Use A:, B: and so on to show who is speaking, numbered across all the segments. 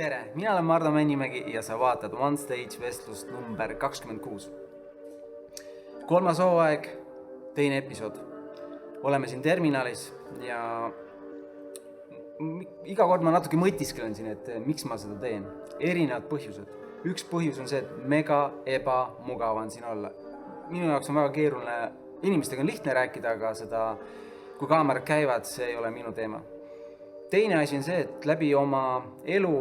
A: Tere, mina olen Mardo Männimägi ja sa vaatad One Stage vestlust number 26. Kolmas hooaeg, teine episood. Oleme siin terminalis ja iga kord ma natuke mõtiskelen siin, et miks ma seda teen. Erinevad põhjused. Üks põhjus on see, et mega ebamugav on siin olla. Minu jaoks on väga keeruline, inimestega on lihtne rääkida, aga seda, kui kaamerad käivad, see ei ole minu teema. Teine asi on see, et läbi oma elu,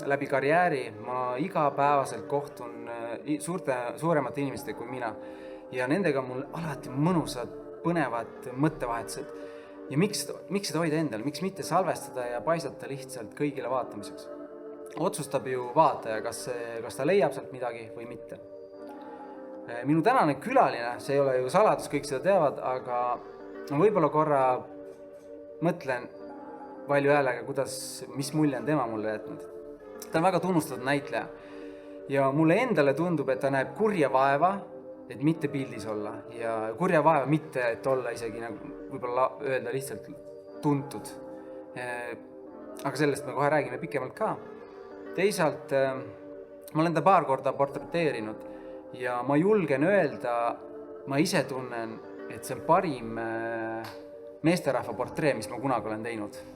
A: läbi karjääri ma igapäevaselt kohtun suuremate inimestega kui mina. Ja nendega mul alati mõnusad, põnevad mõttevahetused. Ja miks seda hoida endal? Miks mitte salvestada ja paisata lihtsalt kõigile vaatamiseks? Otsustab ju vaataja, kas ta leiab sealt midagi või mitte. Minu tänane külaline, see ei ole ju saladus, kõik seda teavad, aga võib-olla korra mõtlen palju häälega, mis mulje on tema mulle jätnud. Ta on väga tunnustatud näitleja ja mulle endale tundub, et ta näeb kurja vaeva, et mitte pildis olla ja kurja vaeva mitte, et olla isegi nagu võib-olla öelda lihtsalt tuntud. Aga sellest me kohe räägime pikemalt ka. Teisalt ma olen ta paar korda portreteerinud ja ma julgen öelda, ma ise tunnen, et see on parim meesterahva portree, mis ma kunagi olen teinud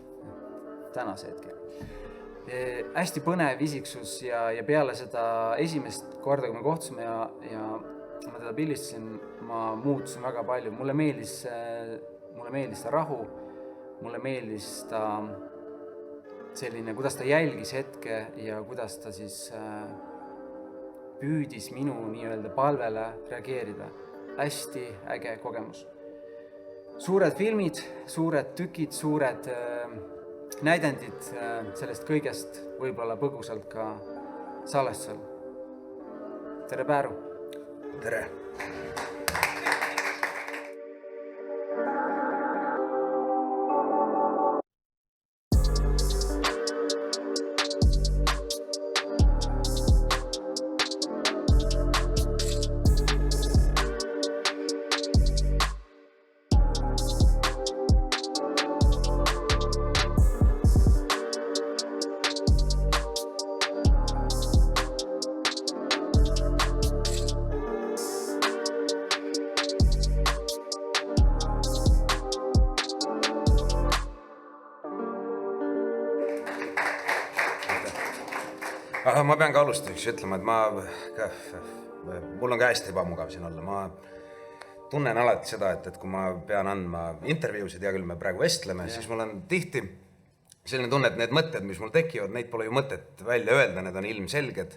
A: tänase hetkel. Hästi põnev isiksus ja peale seda esimest korda, kui me kohtusime ja ma teda pildistasin, ma muutusin väga palju. Mulle meeldis ta rahu, mulle meeldis ta selline, kuidas ta jälgis hetke ja kuidas ta siis püüdis minu nii-öelda palvele reageerida. Hästi äge kogemus. Suured filmid, suured tükid, suured näidendid sellest kõigest võib-olla põgusalt ka salvestusel. Tere, Pääru!
B: Tere! Ma pean ka alustuseks ütlema, et mul on ka hästi ebamugav siin olla. Ma tunnen alati seda, et kui ma pean andma intervjuusid ja küll me praegu vestleme, siis mul on tihti selline tunne, et need mõtted, mis mul tekivad, neid pole ju mõtet välja öelda, need on ilmselged.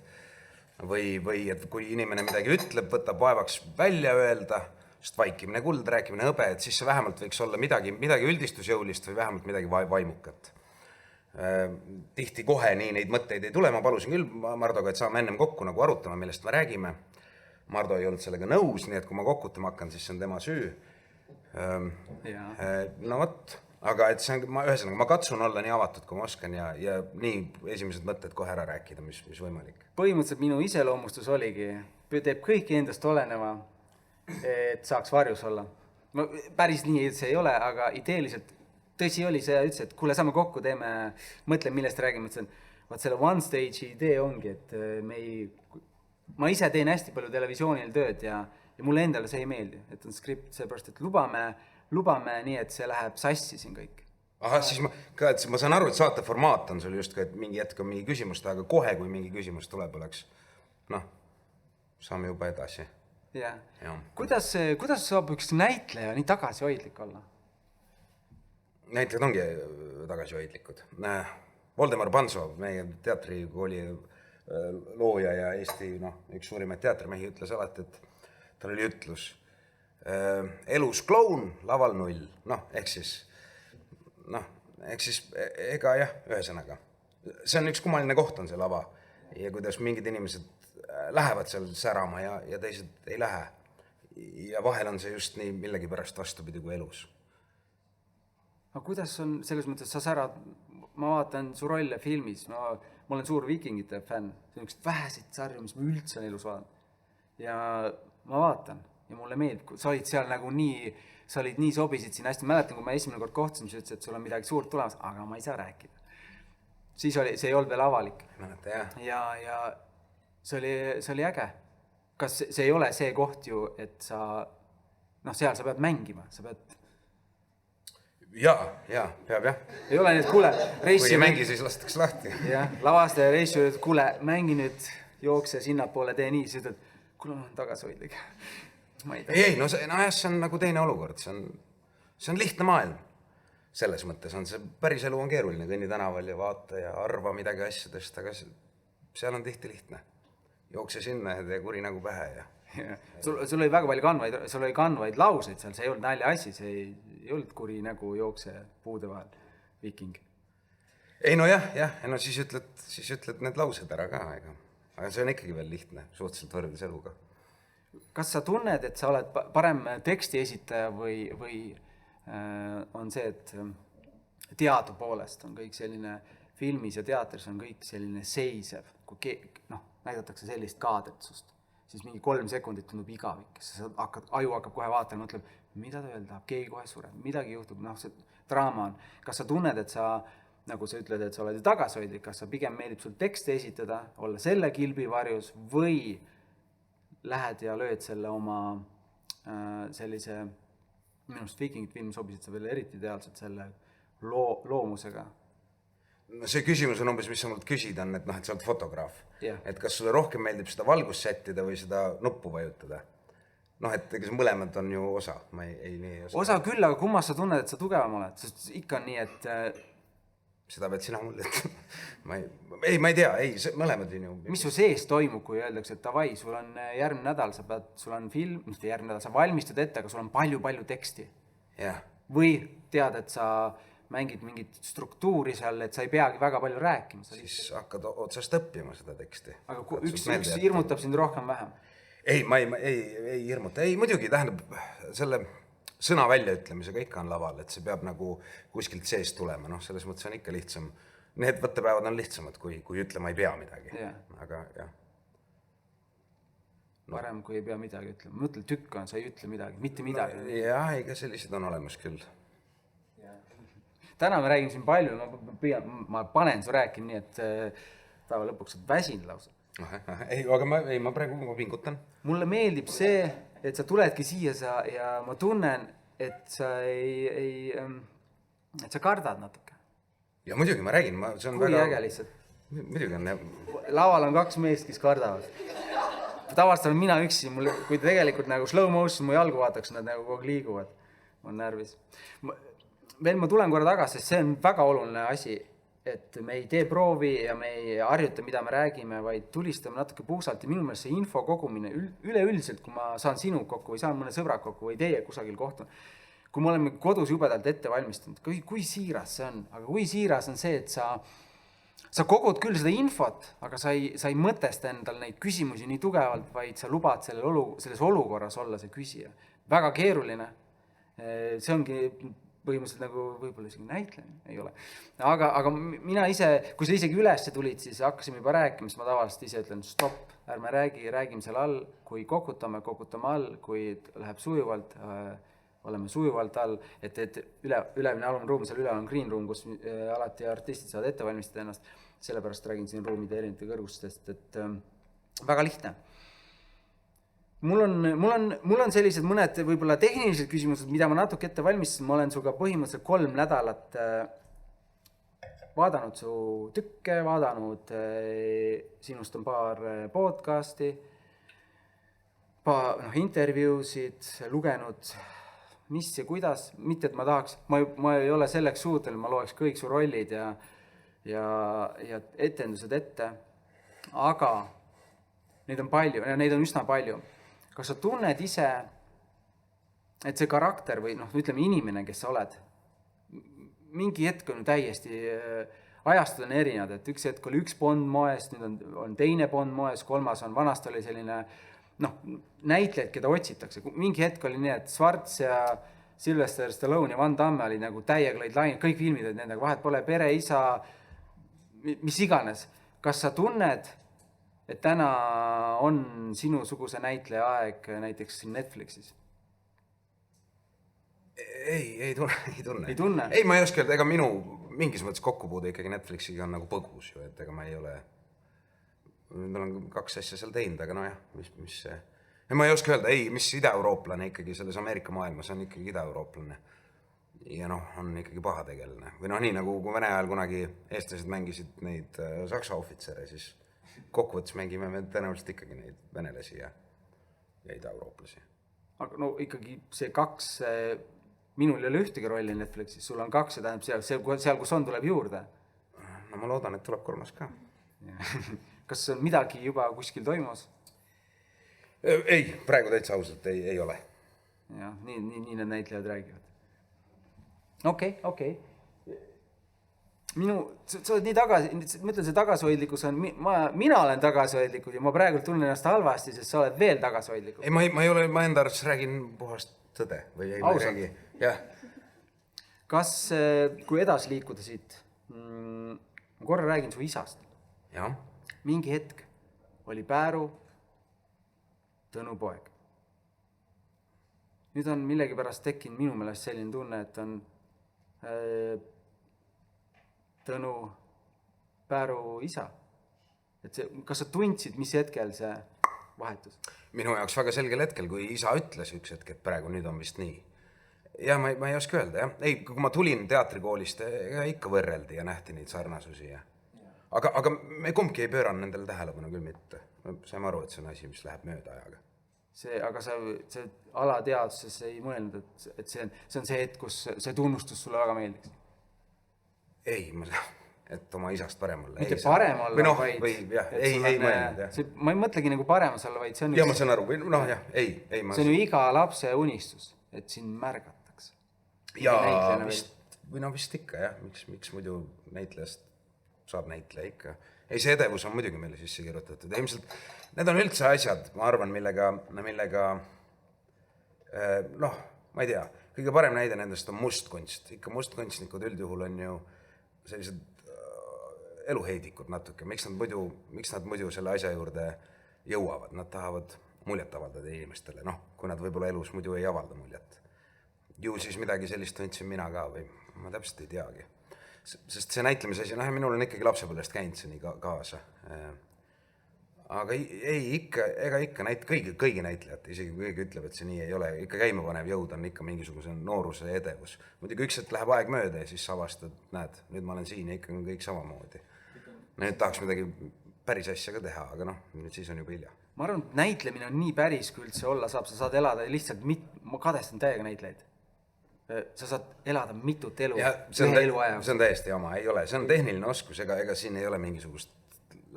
B: Või et kui inimene midagi ütleb, võtab vaevaks välja öelda, sest vaikimine kuld, rääkimine hõbe, et siis see vähemalt võiks olla midagi üldistusjõulist või vähemalt midagi vaimukat. Tihti kohe nii neid mõtteid ei tule, ma palusin küll Mardoga, et saame ennem kokku nagu arutama, millest me räägime. Mardo ei olnud sellega nõus, nii et kui ma kokkutama hakkan, siis see on tema süü. No võt, aga et see on, ühesõnaga, ma katsun olla nii avatud, kui ma oskan ja nii esimesed mõtted kohe ära rääkida, mis võimalik.
A: Põhimõtteliselt minu iseloomustus oligi, teeb kõiki endast oleneva, et saaks varjus olla. Päris nii see ei ole, aga ideeliselt tõsi oli see, ütles, et kuule, saame kokku, mõtlen, millest räägime, ütlesin, vaat selle One Stage'i idee ongi, et ma ise teen hästi palju televisioonil tööd ja mulle endale see ei meeldi, et on skript, seepärast, et lubame nii, et see läheb sassi siin kõik.
B: Aha, siis ma saan aru, et saate formaat on sul just ka, et mingi hetk on mingi küsimuste, aga kohe, kui mingi küsimus tuleb, oleks, saame juba edasi.
A: Ja. Kuidas saab üks näitleja nii tagasihoidlik olla?
B: Näitlejad ongi tagasihoidlikud. Voldemar Pansov, meie teatrikooli looja ja Eesti üks suurimaid teatrimehi ütles alati, et tal oli ütlus elus kloun, laval null. Ehk siis ega jah, ühesõnaga. See on üks kummaline koht on see lava ja kuidas mingid inimesed lähevad seal särama ja teised ei lähe. Ja vahel on see just nii millegi pärast vastupidi kui elus.
A: Aga kuidas on selles mõttes, sa särad, ma vaatan su rolle filmis, ma olen suur Vikingite fänn, see on üks väheseid sarju, mis ma üldse on elus vaatan. Ja ma vaatan ja mulle meeldib, sa olid seal nagu nii, sa olid nii sobisid siin hästi, mäletan, kui ma esimene kord kohtusin, siis ütlesin, et sul on midagi suurt tulemas, aga ma ei saa rääkida. siis see ei olnud veel avalik.
B: Mäleta, jah.
A: Ja see oli äge. Kas see ei ole see koht ju, et seal sa pead mängima, sa pead...
B: Jaa, peab jah.
A: Ei ole nüüd, kuule,
B: Kui ei mängi, siis lastakse lahti.
A: Jah, lavastaja reisijad, kuule, mängi nüüd, jookse sinnapoole, tee nii, siis ütled, kuule, on tagasihoidlik.
B: Ei, see on nagu teine olukord, see on lihtne maailm. Selles mõttes on see päris elu on keeruline, kõnni tänaval ja vaata ja arva midagi asjadest, aga seal on tihti lihtne. Jookse sinna ja tee kuri nagu pähe ja...
A: Sul oli väga palju kandvaid lauseid seal, see ei olnud nalja asi, see ei olnud kuri nagu jookse puude vahel, viking.
B: Ei no jah, siis ütled need laused ära ka, aga see on ikkagi veel lihtne, suhteliselt võrreldes eluga.
A: Kas sa tunned, et sa oled parem teksti esitaja või on see, et teadu poolest on kõik selline, filmis ja teatris on kõik selline seisev, kui näidatakse sellist kaadritsust, siis mingi 3 sekundit tundub igavik, aju hakkab kohe vaatama, mõtleb, mida ta veel tahab, keegi kohe sureb, midagi juhtub, see draama on. Kas sa tunned, et sa, nagu sa ütled, et sa oled ju tagasihoidlik, kas sa pigem meeldib sul tekste esitada, olla selle kilbi varjus või lähed ja lööd selle oma sellise, minust Vikingit film sobisid sa veel eriti ideaalselt selle loomusega?
B: No see küsimus on umbes, mis sa mult küsid on, et sa oled fotograaf.
A: Yeah.
B: Et kas sulle rohkem meeldib seda valgust sättida või seda nuppu vajutada? Et ega mõlemad on ju osa. Ma ei nii osa.
A: Osa küll, aga kummas sa tunned, et sa tugevam oled? Sest ikka on nii, et...
B: Seda pead sina mulle, et ma ei tea, mõlemad on ju...
A: Mis su sees toimub, kui öeldakse, et davai, sul on järgmine nädal, sul on film, mitte järgmine nädal, sa valmistud ette, aga sul on palju teksti.
B: Yeah.
A: Või tead, et sa mängid mingit struktuuri seal, et sa ei peagi väga palju rääkima.
B: Siis hakkad otsast õppima seda teksti.
A: Aga üks hirmutab sind rohkem vähem?
B: Ei, ma ei hirmuta. Ei, muidugi tähendab selle sõna väljaütlemisega ikka on laval, et see peab nagu kuskilt seest tulema. Selles mõttes on ikka lihtsam. Need võttepäevad on lihtsamad, kui ütlema ei pea midagi.
A: Yeah.
B: Aga jah.
A: Parem, kui ei pea midagi ütlema. Mõtle, tükk on, sa ei ütle midagi, mitte midagi.
B: Jah, ega sellised on olemas küll.
A: Täna me räägime siin palju, ma panen su rääkima nii, et päeva lõpuks saad väsin lausa.
B: Ei, aga ma praegu pingutan.
A: Mulle meeldib see, et sa tuledki siia ja ma tunnen, et sa et sa kardad natuke.
B: Ja muidugi ma räägin, see on
A: kui
B: väga...
A: äge lihtsalt.
B: Muidugi on...
A: Laval on 2 meest, kes kardavad. Tavaliselt olen mina üksi, kui tegelikult nagu slow motion mu jalgu vaataks, nad nagu kogu liiguvad. On närvis. Veel ma tulen korra tagasi, sest see on väga oluline asi, et me ei tee proovi ja me ei harjuta, mida me räägime, vaid tulistame natuke puusalt ja minu meelest see info kogumine üleüldiselt, kui ma saan sinu kokku või saan mõne sõbrad kokku või teie kusagil kohtun, kui me oleme kodus jubedalt ette valmistanud, kui siiras see on, aga kui siiras on see, et sa kogud küll seda infot, aga sa ei mõtesta endal neid küsimusi nii tugevalt, vaid sa lubad selles olukorras olla see küsija. Väga keeruline. See ongi põhimõtteliselt nagu võib-olla isegi näitlemine, ei ole. Aga mina ise, kui sa isegi ülesse tulid, siis hakkasime juba rääkima, siis ma tavaliselt ise ütlen, stopp, ärme räägime seal all, kui kokutame all, kui läheb sujuvalt, oleme sujuvalt all, et ülemine alumine ruum, seal üle on green room, kus alati artistid saavad ette valmistada ennast, sellepärast räägin siin ruumide erinevate kõrgustest, et väga lihtne. Mul on sellised mõned võib-olla tehnilised küsimused, mida ma natuke ette valmistasin. Ma olen suga põhimõtteliselt 3 nädalat vaadanud su tükke, vaadanud sinust on paar podcasti, intervjuusid, lugenud, mis ja kuidas. Mitte, et ma tahaks, ma ei ole selleks suuteline, ma loeks kõik su rollid ja etendused ette. Aga neid on palju ja neid on üsna palju. Kas sa tunned ise, et see karakter või ütleme inimene, kes sa oled, mingi hetk on täiesti, ajastud on erinevad, et üks hetk oli üks Bond moes, nüüd on teine Bond moes, 3. on, vanast oli selline näitlejad, keda otsitakse. Mingi hetk oli nii, et Schwarz ja Sylvester Stallone ja Van Damme oli nagu täiega lõid laine, kõik filmid olid nendega, vahet pole pere, isa, mis iganes. Kas sa tunned, et täna on sinusuguse näitleja aeg näiteks Netflixis?
B: Ei tunne.
A: Ei tunne?
B: Ei, ma ei oska öelda, ega minu mingis mõttes kokkupuude ikkagi Netflixiga on nagu põgus ju, et ega ma ei ole, ma olen 2 asja seal teinud, aga nojah, mis see, ja ma ei oska öelda, ei, mis ida-eurooplane ikkagi selles Ameerika maailmas on ikkagi ida-eurooplane ja noh, on ikkagi pahategeline või noh, nii nagu kui Vene ajal kunagi eestlased mängisid neid saksa ohvitsere, siis kokkuvõttes mängime me tõenäoliselt ikkagi neid venelasi ja ida-eurooplasi.
A: Aga no ikkagi see 2, minul ei ole ühtegi rolli Netflixis, sul on 2 ja tähendab seal, kus on, tuleb juurde.
B: No ma loodan, et tuleb 3 ka.
A: Kas on midagi juba kuskil toimus?
B: Ei, praegu täitsa ausalt ei ole.
A: Jah, nii need näitlejad räägivad. Okei. Sa oled nii tagasi, ma ütlen, see tagasihoidlikkus on, mina olen tagasihoidlikud ja ma praegu tunnen ennast halvasti, sest sa oled veel tagasihoidlikud.
B: Ei, ma ei ole, ma enda arvates räägin puhast tõde või ei räägi. Jah.
A: Kas, kui edasi liikuda siit, ma korra räägin su isast.
B: Jah.
A: Mingi hetk oli Pääru Tõnu poeg. Nüüd on millegipärast tekkinud minu meelest selline tunne, et on Tõnu Pääru isa. Et see, kas sa tundsid, mis hetkel see vahetus?
B: Minu jaoks väga selgel hetkel, kui isa ütles üks hetk, et praegu nüüd on vist nii. Ja ma ei oska öelda, jah. Ei, kui ma tulin teatrikoolist, ikka võrreldi ja nähti neid sarnasusi. Ja. Aga me kumbki ei pööranud nendele tähelepanu küll mitte. Saime aru, et see on asi, mis läheb mööda ajaga.
A: Aga sa alateadvuses ei mõelnud, et see on see hetk, kus see tunnustus sulle väga meeldiks?
B: Ei, et oma isast parem olla.
A: Mitte parem olla,
B: vaid... Ei mõelnud, jah.
A: Ma ei mõtlegi nagu paremas olla, vaid see on...
B: Ja ma saan aru, jah, ei.
A: See on ju iga lapse unistus, et sind märgatakse.
B: Ja vist ikka, jah. Miks muidu näitlejast saab näitleja ikka. Ei, see edevus on muidugi meile sisse kirjutatud. Ilmselt, need on üldse asjad, ma arvan, millega ma ei tea, kõige parem näide nendest on mustkunst. Ikka mustkunstnikud üldjuhul on ju sellised eluheidikud natuke. Miks nad muidu selle asja juurde jõuavad? Nad tahavad muljet avaldada inimestele, kui nad võib-olla elus muidu ei avalda muljet. Ju siis midagi sellist tundsin mina ka või ma täpselt ei teagi. Sest see näitlemise asi, minul on ikkagi lapsepõlvest käinud see nii kaasa. Aga ikka kõigi näitlejate, isegi kui keegi ütleb, et see nii ei ole, ikka käimapanev jõud on ikka mingisuguse nooruse edevus. Muidugi üks hetk läheb aeg mööda ja siis avastad, näed, nüüd ma olen siin ja ikka on kõik samamoodi. Nüüd tahaks midagi päris asja ka teha, aga nüüd siis on juba hilja.
A: Ma arvan, et näitlemine on nii päris, kui üldse olla saab, sa saad elada lihtsalt, ma kadestan täiega näitlejaid. Sa saad elada mitut elu ühe elu aja.
B: See on täiesti jama, ei ole. See on tehniline oskus, ega siin ei ole mingisugust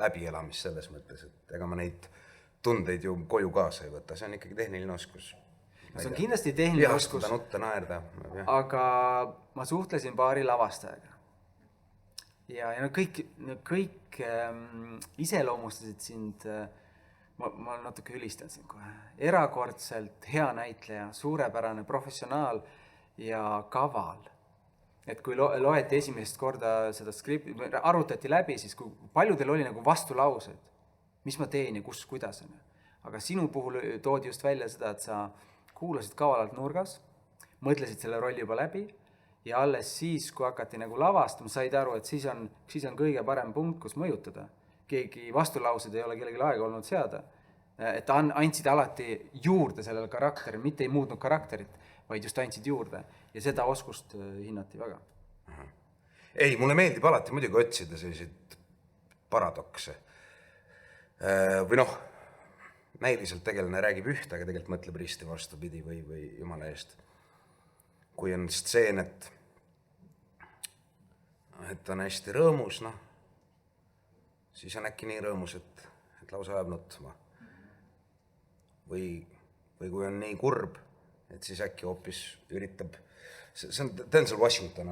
B: läbielamist selles mõttes, et ega ma neid tundeid ju koju kaasa ei võta. See on ikkagi tehniline oskus.
A: See on kindlasti tehniline oskus.
B: Nutta, naerda.
A: Aga ma suhtlesin paari lavastajaga. Ja kõik iseloomustasid sind, ma natuke ülistan sind kohe, erakordselt hea näitleja, suurepärane professionaal ja kaval. Et kui loeti esimest korda seda skripti, arutati läbi, siis kui paljudel oli nagu vastulaused, mis ma teen ja kuidas on. Aga sinu puhul toodi just välja seda, et sa kuulasid kavalalt nurgas, mõtlesid selle rolli juba läbi ja alles siis, kui hakati nagu lavastama, said aru, et siis on kõige parem punkt, kus mõjutada. Keegi vastulaused ei ole kellelgi aega olnud seada. Et andsid alati juurde sellele karakteril, mitte ei muutnud karakterit, vaid just andsid juurde. Ja seda oskust hinnati väga.
B: Ei, mulle meeldib alati muidugi otsida selliseid paradokse. Või näiliselt tegelane räägib ühte, aga tegelikult mõtleb risti vastupidi või jumala eest. Kui on stseen, et on hästi rõõmus, siis on äkki nii rõõmus, et lausa ajab nutma. Või kui on nii kurb, et siis äkki hoopis üritab, see on Denzel Washington,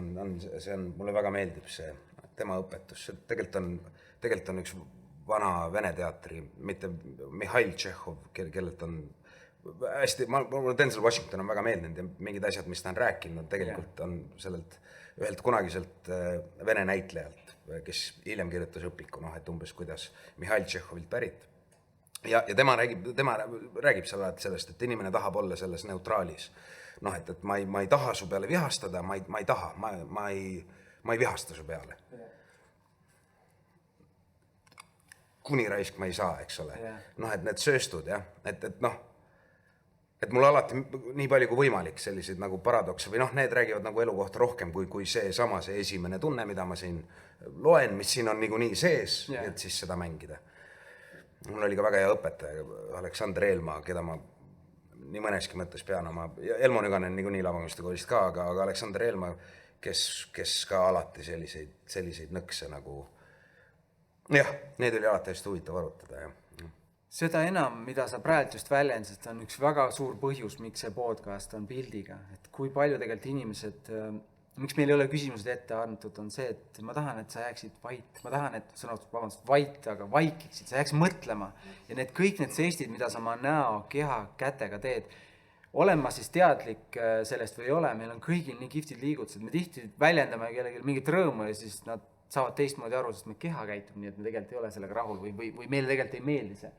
B: mulle väga meeldib see tema õpetus, see tegelikult on üks vana Vene teatri, mitte Mihhail Tšehhov, kellelt on hästi, mulle Denzel Washington on väga meeldinud ja mingid asjad, mis ta on rääkinud, tegelikult on sellelt ühelt kunagiselt Vene näitlejalt, kes hiljem kirjutas õpiku, et umbes kuidas Mihhail Tšehhovilt pärit. Ja tema räägib sellest, et inimene tahab olla selles neutraalis. Et ma ei taha su peale vihastada, ma ei taha, ma ma ei vihasta su peale. Kuni raisk ma ei saa, eks ole. Noh, et need sööstud, jah, et noh, et mul alati nii palju kui võimalik selliseid nagu paradokse või noh, need räägivad nagu elu kohta rohkem kui see esimene tunne, mida ma siin loen, mis siin on nii sees, et siis seda mängida. Mul oli ka väga hea õpetaja, Aleksander Eelmaa, keda ma nii mõneski mõttes pean oma, Elmo Nüganen nii Lavakunstide koolist ka, aga Aleksander Eelmaa, kes ka alati selliseid nõkse nagu, jah, need oli alati hästi huvitav arutada, jah.
A: Seda enam, mida sa praegu just väljendasid, on üks väga suur põhjus, miks see podcast on pildiga. Et kui palju tegelikult inimesed, miks meil ei ole küsimused ette antud, on see, et ma tahan, et sa jääksid vait. Ma tahan, et vait, aga vaikiksid, sa jääksid mõtlema. Ja kõik need sestid, mida sa oma näo, keha, kätega teed, olen ma siis teadlik sellest või ei ole, meil on kõigil nii kihvtid liigutused. Me tihti väljendame kellelgi mingit rõõmu ja siis nad saavad teistmoodi aru, sest me keha käitub nii, et me tegelikult ei ole sellega rahul või meile tegelikult ei meeldi see.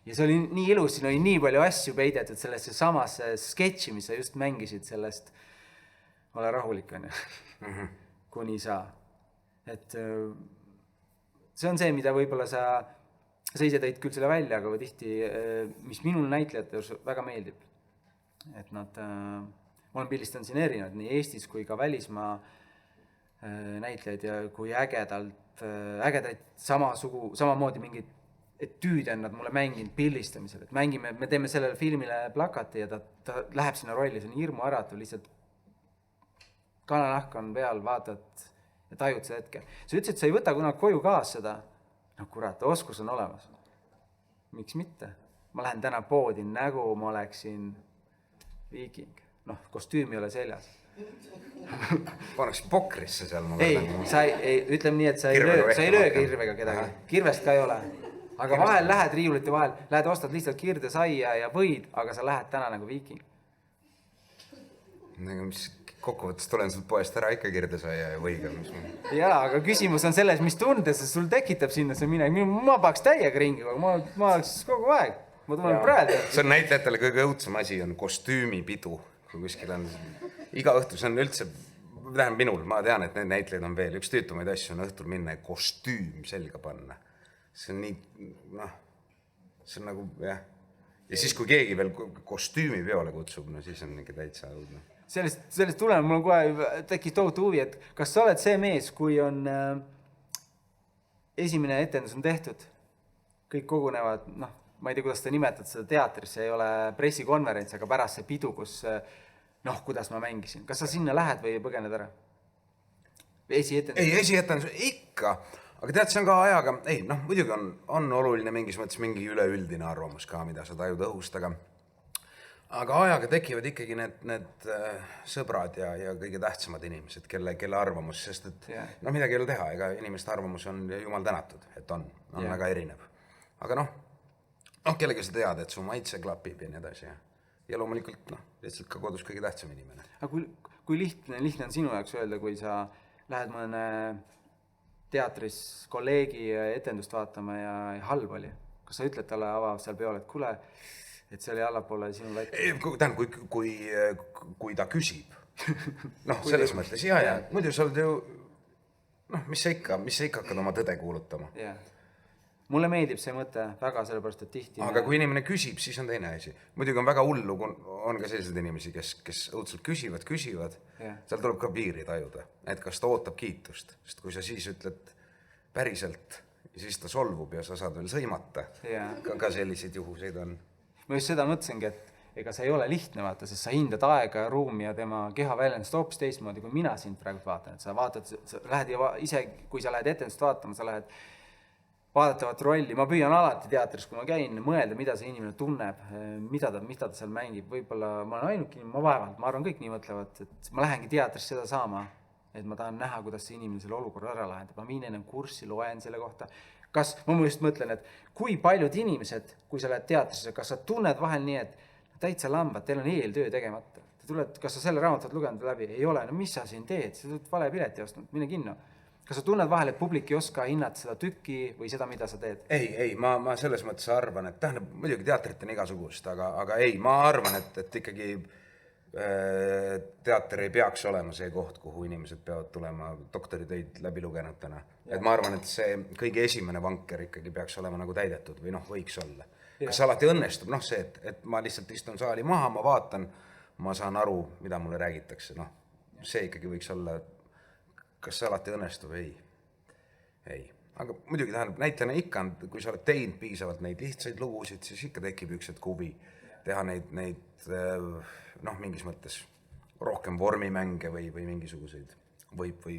A: Ja see oli nii ilus, siin oli nii palju asju peidetud sellesse samasse sketši, mis sa just mängisid sellest ole rahulik, on ju, kuni sa. Et see on see, mida võib-olla sa ise tõid küll selle välja, aga tihti, mis minul näitlejate väga meeldib. Et nad, ma olen pildistan siin erinevad, nii Eestis kui ka välismaa näitlejaid ja kui ägedaid samamoodi mingid etüüd on nad mulle mänginud pildistamisel, et me teeme sellele filmile plakati ja ta läheb sinna rolli, see on hirmu äratu, lihtsalt kananahk on peal, vaatad ja tajud see hetke. Sa ütlesid, et sa ei võta kunagi koju kaas seda, no kurat, oskus on olemas. Miks mitte? Ma lähen täna poodi nägu, ma oleksin viiking, noh, kostüüm ei ole seljas.
B: Paneks pokrisse seal.
A: Ütleme nii, et sa ei löö kirvega kedagi, kirvest ka ei ole. Aga vahel lähed riiulite vahel, lähed ostad lihtsalt kirde saia ja võid, aga sa lähed täna nagu viiking.
B: Mis kokkuvõttes tulen sul poest ära ikka kirde saia ja võiga.
A: Jaa, aga küsimus on selles, mis tundes sul tekitab sinna see minek. Ma paaks täiega ringi, aga ma oleks kogu aeg. Ma tulen praegu.
B: See on näitlejatele kõige õudsem asi, on kostüümipidu. Kui kuskil on iga õhtu, see on üldse, tähendab minul, ma tean, et need näitlejaid on veel. Üks tüütumaid asju on õhtul minna ja kostüüm selga panna. See on nii, noh, see on nagu, jah. Ja siis, kui keegi veel kostüümi peole kutsub, no siis on mingi täitsa õudne.
A: Sellest tulen, mul on kohe tekkis tohutu huvi, et kas sa oled see mees, kui on esimene etendus on tehtud, kõik kogunevad, noh, ma ei tea, kuidas te nimetad seda teatris, see ei ole pressikonverents, aga pärast see pidu, kus, noh, kuidas ma mängisin. Kas sa sinna lähed või põgened ära? Esietendus?
B: Ei, esietendus ikka. Aga tead, see on ka ajaga, noh, muidugi on oluline mingis mõttes mingi üleüldine arvamus ka, mida sa tajud õhust, aga ajaga tekivad ikkagi need sõbrad ja kõige tähtsamad inimesed, kelle arvamus, sest et noh, midagi ei ole teha, ega inimeste arvamus on jumal tänatud, et on väga erinev. Aga noh, kellega sa tead, et su maitse klapib ja nii edasi. Ja loomulikult, noh, lihtsalt ka kodus kõige tähtsam inimene.
A: Aga kui lihtne on sinu jaoks öelda, kui sa lähed mõne teatris kolleegi etendust vaatama ja halb oli. Kas sa ütled talle avav seal peol, et kuule, et see oli allapoole sinu väike?
B: Tähendab, kui ta küsib. Noh, selles mõttes, ja. Muidu sa oled ju, noh, mis sa ikka hakkad oma tõde kuulutama.
A: Mulle meeldib see mõte väga, sellepärast, et tihti...
B: Aga kui inimene küsib, siis on teine asi. Muidugi on väga hullu, on ka sellised inimesi, kes õudselt küsivad. Seal tuleb ka piiri tajuda, et kas ta ootab kiitust. Sest kui sa siis ütled päriselt, siis ta solvub ja sa saad veel sõimata. Ka selliseid juhuseid on.
A: Ma just seda mõtlesingi, et ega see ei ole lihtne vaata, sest sa hindad aega ja ruumi ja tema keha väljendust hoopis teistmoodi, kui mina sind praegu vaatan. Sa vaatad, sa lähed ise, kui sa lähed etendust vaatama, sa lähed vaadatavat rolli. Ma püüan alati teatris, kui ma käin, mõelda, mida see inimene tunneb, mida ta seal mängib. Võib-olla ma olen ainuke, ma arvan, kõik nii mõtlevad, et ma lähengi teatris seda saama, et ma tahan näha, kuidas see inimene selle olukorra ära lahendab. Ma viin ennem kurssi, loen selle kohta. Ma just mõtlen, et kui paljud inimesed, kui sa lähed teatrisse, kas sa tunned vahel nii, et täitsa lambad, teil on eeltöö tegemata. Kas sa selle raamatut lugenud läbi? Ei ole, no mis sa siin teed? Sa oled vale pileti ostnud, mine kinno. Kas sa tunned vahel, et publik ei oska hinnata seda tükki või seda, mida sa teed?
B: Ei, ma selles mõttes arvan, et tähendab, muidugi teatrit on igasugust, aga ei, ma arvan, et ikkagi teater ei peaks olema see koht, kuhu inimesed peavad tulema doktoritöid läbi lugenutena. Et ma arvan, et see kõige esimene vanker ikkagi peaks olema nagu täidetud või võiks olla. Kas alati õnnestub? See, et ma lihtsalt istun saali maha, ma vaatan, ma saan aru, mida mulle räägitakse. See ikkagi võiks olla, kas see alati õnnestub? Ei. Aga muidugi tähendab, näitlejana ikka, kui sa oled teinud piisavalt neid lihtsaid lugusid, siis ikka tekib üks hetk huvi teha neid mingis mõttes rohkem vormimänge või mingisuguseid või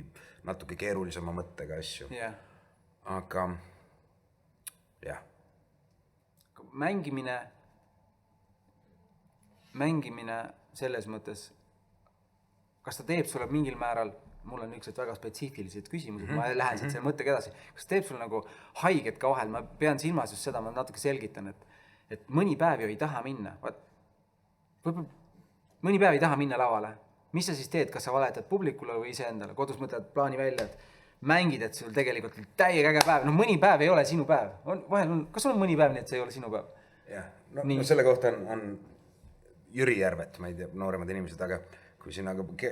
B: natuke keerulisema mõttega asju. Aga jah.
A: Mängimine selles mõttes, kas ta teeb sulle mingil määral, mul on ükselt väga spetsiifilised küsimused, ma lähen siit selle mõttega edasi, kas ta teeb sulle nagu haiget ka vahel, ma pean silmas just seda, ma natuke selgitan, et mõni päev ju ei taha minna, mõni päev ei taha minna lavale, mis sa siis teed, kas sa valetad publikule või iseendale, kodus mõtled plaani välja, et mängid, et sul tegelikult täiega äge päev, mõni päev ei ole sinu päev, kas sul on mõni päev nii, et see ei ole sinu päev?
B: Jah, selle kohta on Jüri Järvet, ma ei tea, nooremad inimesed, aga kui siin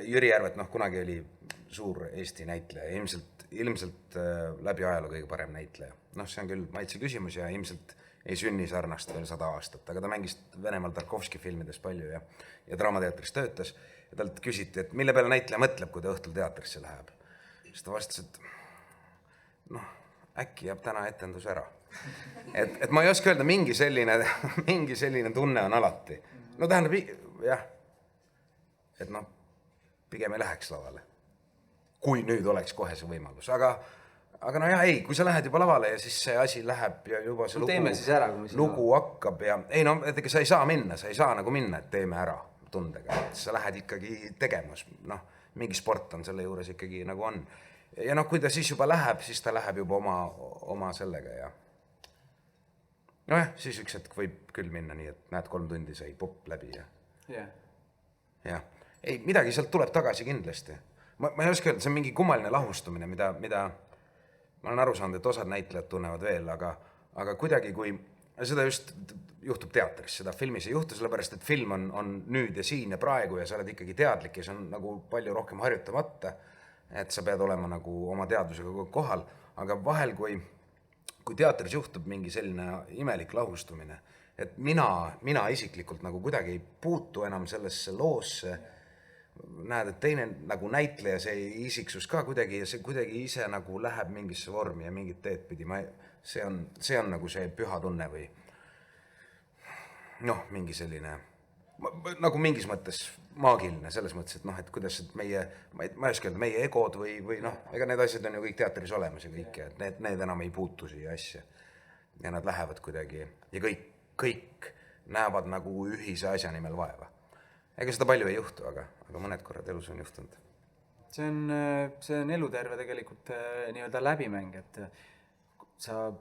B: Jüri Järvet, kunagi oli suur Eesti näitleja, ilmselt läbi ajaloo kõige parem näitleja. See on küll maitse küsimus ja ilmselt ei sünni sarnast veel 100 aastat, aga ta mängis Venemaal Tarkovski filmides palju ja Draamateatris töötas ja talt küsiti, et mille peale näitleja mõtleb, kui ta õhtul teatrisse läheb. Siis ta vastas, et äkki jääb täna etendus ära. Et ma ei oska öelda, mingi selline tunne on alati. Tähendab, jah, et pigem ei läheks lavale, kui nüüd oleks kohe see võimalus, aga ei, kui sa lähed juba lavale ja siis see asi läheb ja juba see lugu hakkab ja et ega sa ei saa minna, et teeme ära tundega, et sa lähed ikkagi tegemas, mingi sport on selle juures ikkagi nagu on ja kui ta siis juba läheb, siis ta läheb juba oma sellega ja siis üks hetk võib küll minna nii, et näed 3 tundi sai popp läbi ja ei, midagi sealt tuleb tagasi kindlasti. Ma ei oska öelda, see on mingi kummaline lahustumine, mida ma olen aru saanud, et osad näitlejad tunnevad veel, aga kuidagi kui seda just juhtub teatris, seda filmis ei juhtu, sellepärast, et film on nüüd ja siin ja praegu ja sa oled ikkagi teadlik ja see on nagu palju rohkem harjutamata, et sa pead olema nagu oma teadusega kohal, aga vahel, kui teatris juhtub mingi selline imelik lahustumine, et mina isiklikult nagu kuidagi ei puutu enam sellesse loosse, näed, et teine nagu näitleja, see isiksus ka kuidagi ja see kuidagi ise nagu läheb mingisse vormi ja mingit teed pidi. See on nagu see püha tunne või mingi selline nagu mingis mõttes maagiline selles mõttes, et kuidas meie, ma ei oska öelda, meie egod või ega need asjad on ju kõik teatris olemas ja kõik, et need enam ei puutu siia asja ja nad lähevad kuidagi ja kõik näevad nagu ühise asja nimel vaeva. Ega seda palju ei juhtu, aga mõned korrad elus on juhtunud.
A: See on eluterve tegelikult nii-öelda läbimäng, et sa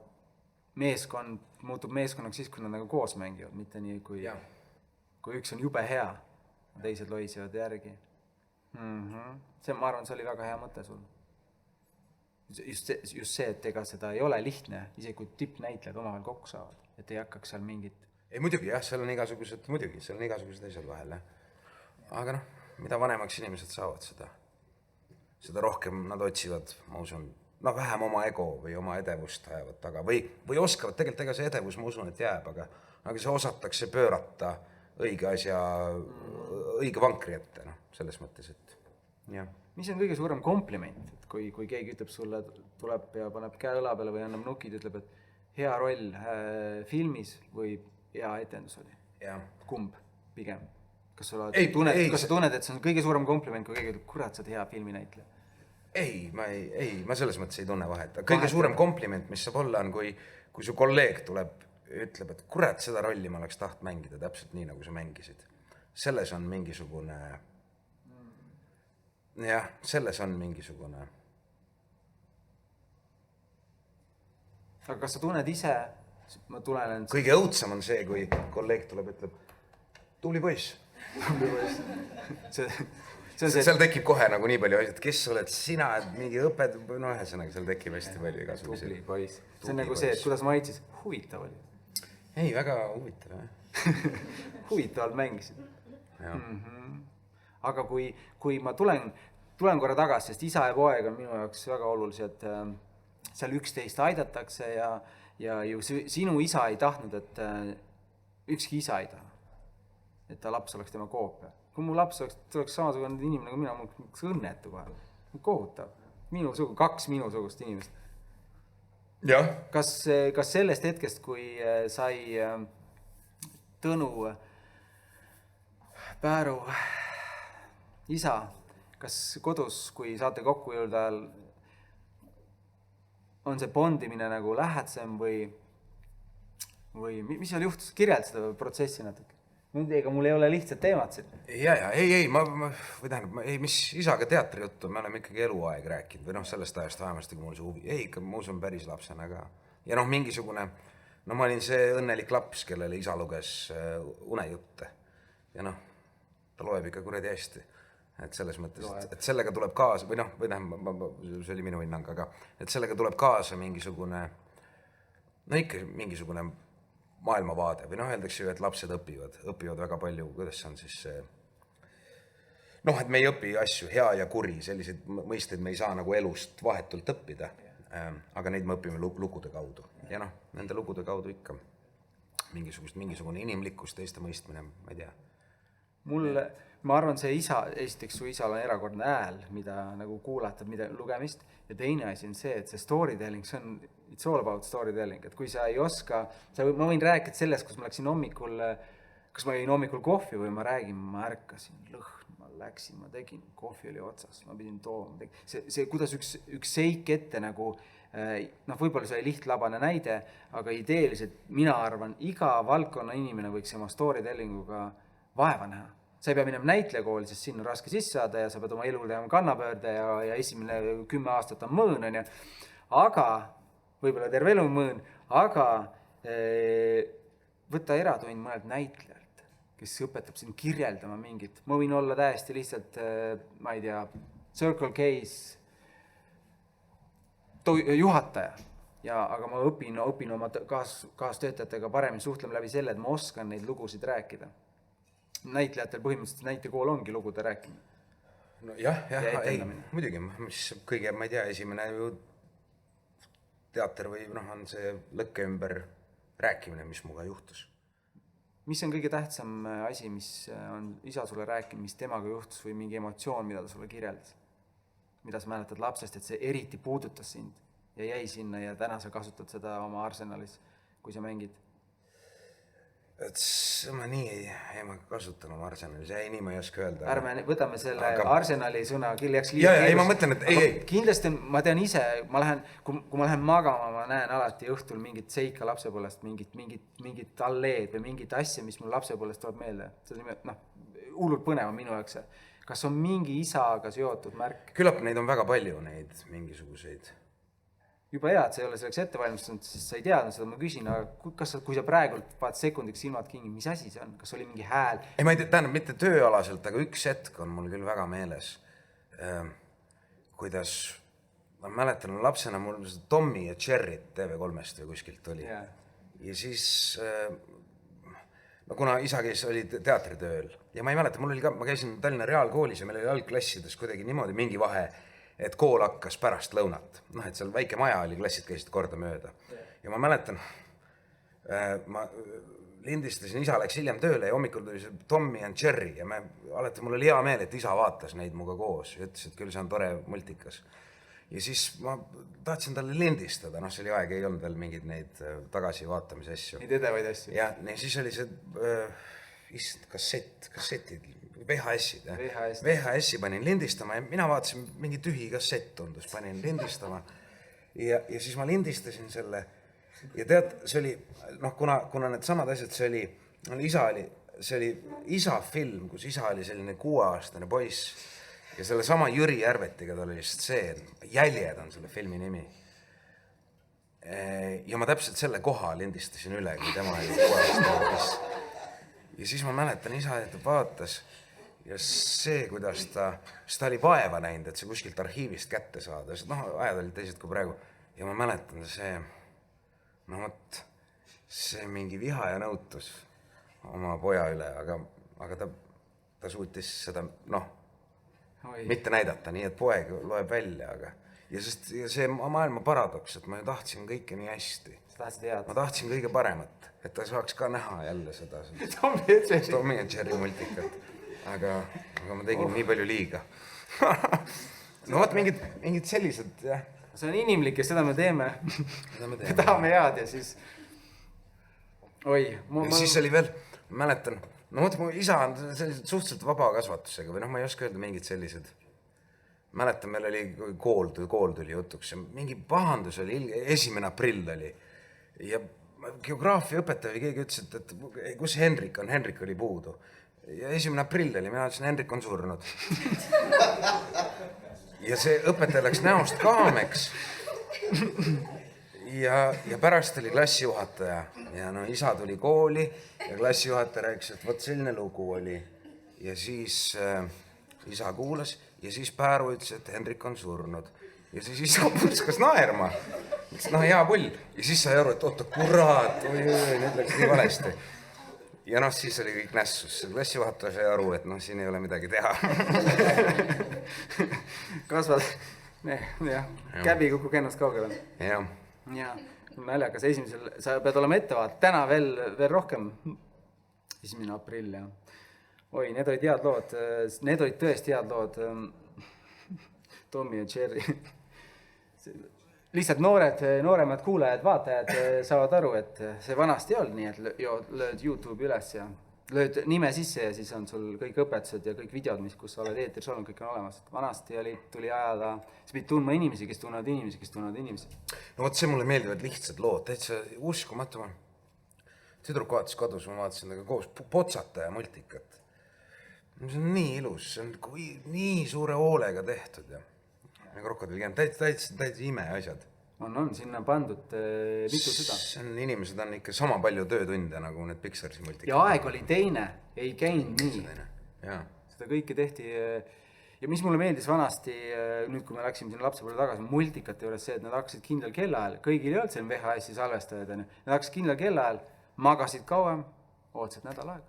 A: meeskond muutub meeskonnaks siis, kui nad nagu koos mängivad, mitte nii, kui üks on jube hea, teised loisevad järgi. See, ma arvan, see oli väga hea mõte sul. Just see, et ega seda ei ole lihtne, isegi kui tippnäitlejad omavahel kokku saavad, et ei hakkaks seal mingit...
B: Ei, muidugi jah, seal on igasugused asjad vahel, jah. Aga mida vanemaks inimesed saavad seda rohkem nad otsivad, ma usun, vähem oma ego või oma edevust ajavad taga või oskavad, tegelikult ega see edevus, ma usun, et jääb, aga see osatakse pöörata õige asja, õige vankri ette, selles mõttes, et jah.
A: Mis on kõige suurem kompliment, et kui keegi ütleb sulle, tuleb ja paneb käe õla peale või annab nukid, ütleb, et hea roll filmis või hea etendus oli? Kumb pigem? Kas sa tunned, et see on kõige suurem kompliment, kui keegi ütleb, kurat, sa oled hea filminäitleja?
B: Ei, ma selles mõttes ei tunne vahet. Kõige suurem kompliment, mis saab olla, on kui su kolleeg tuleb ja ütleb, et kurat, seda rolli ma oleks taht mängida täpselt nii, nagu sa mängisid. Selles on mingisugune... Jah, selles on mingisugune...
A: Aga kas sa tunned ise...
B: Kõige õudsam on see, kui kolleeg tuleb ja ütleb, tubli poiss. Seal tekib kohe nagu nii palju asjad, kes oled sina, mingi õped, ühesõnaga seal tekib hästi palju igasugused.
A: Tubli poiss. See on nagu see, et kuidas maitses, huvitav oli.
B: Ei, väga huvitav.
A: Huvitavalt mängisid. Aga kui ma tulen korra tagasi, sest isa ja poeg on minu jaoks väga olulised, seal üksteist aidatakse ja ju sinu isa ei tahtnud, et ükski isa ei taha, et ta laps oleks tema koopia. Kui mu laps tuleks samasugune inimene kui mina, mul oleks õnnetu kohe. Kohutav. Kaks minusugust inimest.
B: Jah.
A: Kas sellest hetkest, kui sai Tõnu Pääru isa, kas kodus, kui saate kokku jõuda ajal, on see bondimine nagu lähetsem või mis seal juhtus? Kirjeld seda protsessi natuke. Ega mul ei ole lihtsalt teemad siin.
B: Mis isaga teatri juttu, me oleme ikkagi eluaeg rääkinud või sellest ajast vähemasti, kui mul see huvi. Ikka ma usun päris lapsena ka. Ja mingisugune, ma olin see õnnelik laps, kellele isa luges unejutte. Ja ta loeb ikka kuradi hästi. Et selles mõttes, et sellega tuleb kaasa, see oli minu hinnang, aga et sellega tuleb kaasa mingisugune, ikka mingisugune maailmavaade või öeldakse ju, et lapsed õpivad väga palju, kuidas see on siis see, et me ei õpi asju hea ja kuri, selliseid mõisteid me ei saa nagu elust vahetult õppida, aga neid me õpime lugude kaudu ja nende lugude kaudu ikka mingisugune inimlikkus, teiste mõistmine, ma ei tea.
A: Ma arvan, see isa, esiteks su isal on erakordne hääl, mida nagu kuulatab, mida lugemist, ja teine asi on see, et see storytelling, see on it's all about storytelling, et kui sa ei oska, ma võin rääkida sellest, kus ma läksin hommikul, kas ma jõin hommikul kohvi või ma räägin, ma ärkasin lõhn, ma läksin, ma tegin, kohvi oli otsas, ma pidin tooma, see kuidas üks seik ette nagu, võib-olla see oli lihtlabane näide, aga ideeliselt mina arvan, iga valdkonna inimene võiks oma storytellinguga vaeva näha. Sa ei pea minema näitlejakooli, sest sinna on raske sisse saada ja sa pead oma elul tegema kannapöörde ja esimene 10 aastat on mõõn, aga võib-olla terve elu mõõn, aga võta eratund mõnelt näitlejalt, kes õpetab sind kirjeldama mingit. Ma võin olla täiesti lihtsalt, ma ei tea, Circle Case juhataja, aga ma õpin oma kaastöötajatega paremini suhtlema läbi selle, et ma oskan neid lugusid rääkida. Näitlejatel põhimõtteliselt näitekool ongi lugude rääkimine.
B: Muidugi, mis kõige, ma ei tea, esimene ju teater või on see lõkke ümber rääkimine, mis muga juhtus. Mis
A: on kõige tähtsam asi, mis on isa sulle rääkinud, mis temaga juhtus või mingi emotsioon, mida ta sulle kirjeldas? Mida sa mäletad lapsest, et see eriti puudutas sind ja jäi sinna ja täna sa kasutad seda oma arsenalis, kui sa mängid?
B: Ma kasutan oma arsenalis, nii ma ei oska öelda.
A: Ärme võtame selle arsenali sõna, jääks
B: ma mõtlen, et
A: kindlasti ma tean ise, kui ma lähen magama, ma näen alati õhtul mingit seika lapsepõlest, mingit alleed või mingit asja, mis mul lapsepõlest tuleb meelde. See on hullult põnev minu jaoks. Kas on mingi isaga seotud märk?
B: Küllap neid on väga palju, neid mingisuguseid.
A: Juba hea, et sa ei ole selleks ette valmistanud, sest sa ei teadnud seda, ma küsin, aga kui sa praegult vaat sekundiks silmad kinni, mis asi see on? Kas oli mingi hääl?
B: Ma ei tähendab mitte tööalaselt, aga üks hetk on mul küll väga meeles, kuidas, ma mäletan lapsena, mul Tommy ja Jerry TV3-st või kuskilt oli. Ja siis, kuna isa oli teatritööl ja ma ei mäleta, ma käisin Tallinna Reaalkoolis ja meil oli algklassides kuidagi niimoodi mingi vahe, et kool hakkas pärast lõunat. Et seal väike maja oli, klassid käisid korda mööda. Ja ma mäletan, ma lindistasin, isa läks hiljem tööle ja hommikul tuli see Tommy and Jerry ja alati mul oli hea meel, et isa vaatas neid muga koos ja ütles, et küll see on tore multikas. Ja siis ma tahtsin talle lindistada, see oli aeg, ei olnud veel mingid neid tagasivaatamise asju.
A: Neid edevaid asju.
B: Ja siis oli see kassetid, VHS-i panin lindistama ja mina vaatasin, mingi tühi kassett tundus, panin lindistama ja siis ma lindistasin selle ja tead, see oli, kuna need samad asjad, see oli isa film, kus isa oli selline 6-aastane poiss ja selle sama Jüri Järvetiga tal oli stseen, Jäljed on selle filmi nimi. Ja ma täpselt selle koha lindistasin üle, kui tema oli 6-aastane poiss. Ja siis ma mäletan, isa vaatas ja see, kuidas ta oli vaeva näinud, et see kuskilt arhiivist kätte saada, sest ajad olid teised kui praegu ja ma mäletan see mingi viha ja nõutus oma poja üle, aga ta suutis seda, mitte näidata, nii et poeg loeb välja, aga ja see maailma paradoks, et ma ju tahtsin kõike nii hästi. Ma tahtsin kõige paremat, et ta saaks ka näha jälle seda Tommy ja Jerry multikat, aga ma tegin nii palju liiga. No vot, mingid sellised, jah.
A: See on inimlik ja seda me teeme. Me tahame head ja siis...
B: Siis oli veel, mäletan, no vot, mu isa on suhteliselt vaba kasvatusega või ma ei oska öelda mingid sellised. Mäletan, meil oli kool tuli jutuks ja mingi pahandus oli, 1. aprill oli ja geograafia õpetaja või keegi ütles, et kus Henrik on, Henrik oli puudu ja 1. aprill oli, mina ütlesin, Henrik on surnud. Ja see õpetaja läks näost kaameks ja pärast oli klassijuhataja ja isa tuli kooli ja klassijuhataja rääkis, et võt selline lugu oli ja siis isa kuulas ja siis Pääru ütles, et Henrik on surnud ja siis isa puskas naerma, hea pull ja siis sai aru, et oota kurat, nüüd läks nii valesti ja siis oli kõik nässus, klassijuhataja sai aru, et siin ei ole midagi teha.
A: Kasvad, käbi kukub ennast kaugele.
B: Jah.
A: Ja, naljakas esimesel, sa pead olema ettevaat, täna veel rohkem, 1. aprill ja need olid head lood, need olid tõesti head lood, Tommy ja Jerry. Lihtsalt nooremad kuulajad, vaatajad saavad aru, et see vanasti ei olnud nii, et lööd YouTube üles ja lööd nime sisse ja siis on sul kõik õpetused ja kõik videod, kus sa oled eetris olnud, kõik on olemas. Vanasti tuli ajada, sa pidid tundma inimesi, kes tunnevad inimesi.
B: No vot, see mulle meeldivad lihtsad lood, täitsa uskumatu. Tüdruk vaatas kodus, ma vaatasin temaga koos Potsata ja multikat. See on nii ilus, see on nii suure hoolega tehtud ja krokodil täitsa ime asjad.
A: On, sinna pandud mitu süda.
B: See on, inimesed on ikka sama palju töötunde nagu need Pixarsi multikad.
A: Ja aeg oli teine, ei käinud nii. Seda kõike tehti ja mis mulle meeldis vanasti, nüüd kui me läksime sinna lapsepõlve tagasi, multikate juures see, et nad hakkasid kindlal kellaajal, kõigil ei olnud seal VHS-i salvestajad, nad hakkasid kindlal kellaajal, magasid kauem, ootasid nädal aega.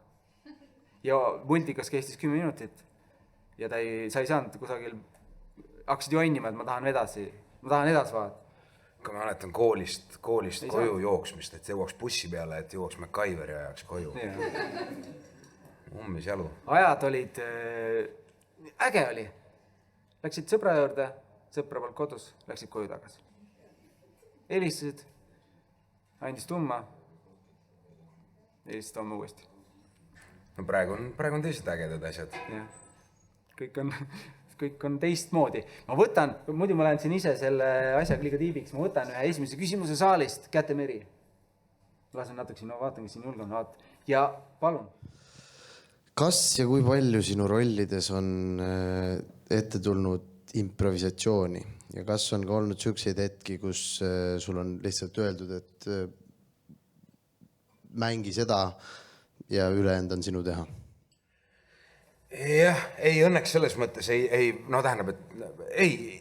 A: Ja multikas kestis 10 minutit ja sa ei saanud kusagil, hakkasid jonnima, et ma tahan edasi vaadata.
B: Kui ma mäletan koolist koju jooksmist, et jõuaks bussi peale, et jõuaks MacGyveri ajaks koju. Ummis jalu.
A: Ajad olid, äge oli. Läksid sõbra juurde, sõpra poolt kodus, läksid koju tagasi. Helistasid, andis tumma, helistasid homme uuesti.
B: No praegu on teised ägedad asjad.
A: Kõik on teistmoodi. Ma võtan, muidu ma lähen siin ise selle asjaga liiga tiibiks, ma võtan ühe esimese küsimuse saalist, Käte Meri. Lasen natuke sinna, vaatan, kes siin julgan. Ja palun.
C: Kas ja kui palju sinu rollides on ette tulnud improvisatsiooni ja kas on ka olnud selliseid hetki, kus sul on lihtsalt öeldud, et mängi seda ja ülejäänud on sinu teha?
B: Jah, ei õnneks selles mõttes tähendab, et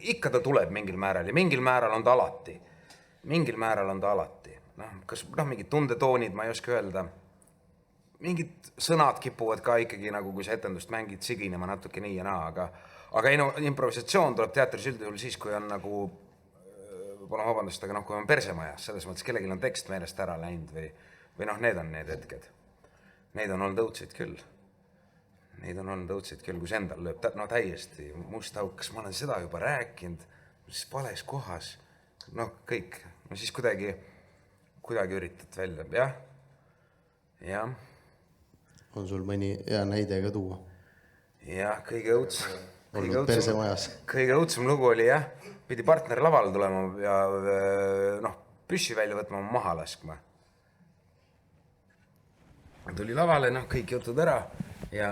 B: ikka ta tuleb mingil määral ja mingil määral on ta alati. Kas mingid tundetoonid, ma ei oska öelda. Mingid sõnad kipuvad ka ikkagi, nagu kui sa etendust mängid, siginema natuke nii ja naa, aga improvisatsioon tuleb teatris üldjuhul siis, kui on nagu, vabandust, aga kui on persemajas, selles mõttes kellelgi on tekst meelest ära läinud või need on need hetked. Neid on olnud õudseid küll. Kus endal lööb täiesti must auk, kas ma olen seda juba rääkinud, siis vales kohas, kõik, siis kuidagi üritad välja, jah.
C: On sul mõni hea näide ka tuua?
B: Jah, kõige õudsem lugu oli, jah, pidi partner lavale tulema ja püssi välja võtma, maha laskma. Tuli lavale, kõik jutud ära ja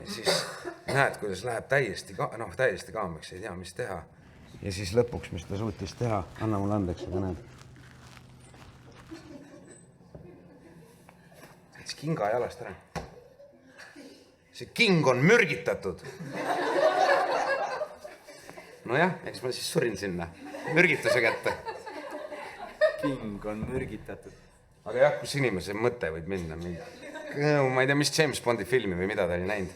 B: siis näed, kuidas läheb täiesti kaameks, ei tea, mis teha. Ja siis lõpuks, mis ta suutis teha, anna mulle andeks, aga näed. See kinga jalast ära. See king on mürgitatud. Nojah, eks ma siis surin sinna mürgituse kätte.
A: King on mürgitatud.
B: Aga jah, kus inimese mõte võib minna? Ma ei tea, mis James Bondi filmi või mida ta oli näinud.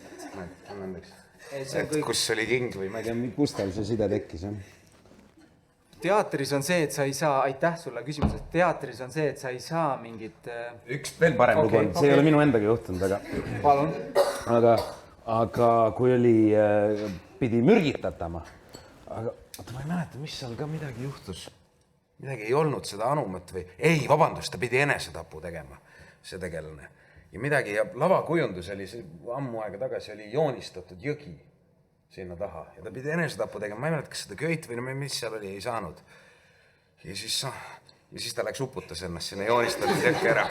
B: Kus oli King või ma ei tea, kus tal see side tekkis.
A: Teatris on see, et sa ei saa, aitäh sulle küsimusest, teatris on see, et sa ei saa mingit...
B: Üks veel parem lugu on, see ei ole minu endaga juhtunud, aga...
A: Palun.
B: Aga kui oli, pidi mürgitatama, aga ma ei mäleta, mis seal ka midagi juhtus. Midagi ei olnud seda anumat või... Ei, vabandust, ta pidi enesetapu tegema, see tegelane. Ja midagi, ja lavakujundus oli ammu aega tagasi, oli joonistatud jõgi sinna taha. Ja ta pidi enesetapu tegema, ma ei mäleta, kas seda köit või mis seal oli, ei saanud. Ja siis ta läks uputas ennast sinna joonistatud jõkke ära.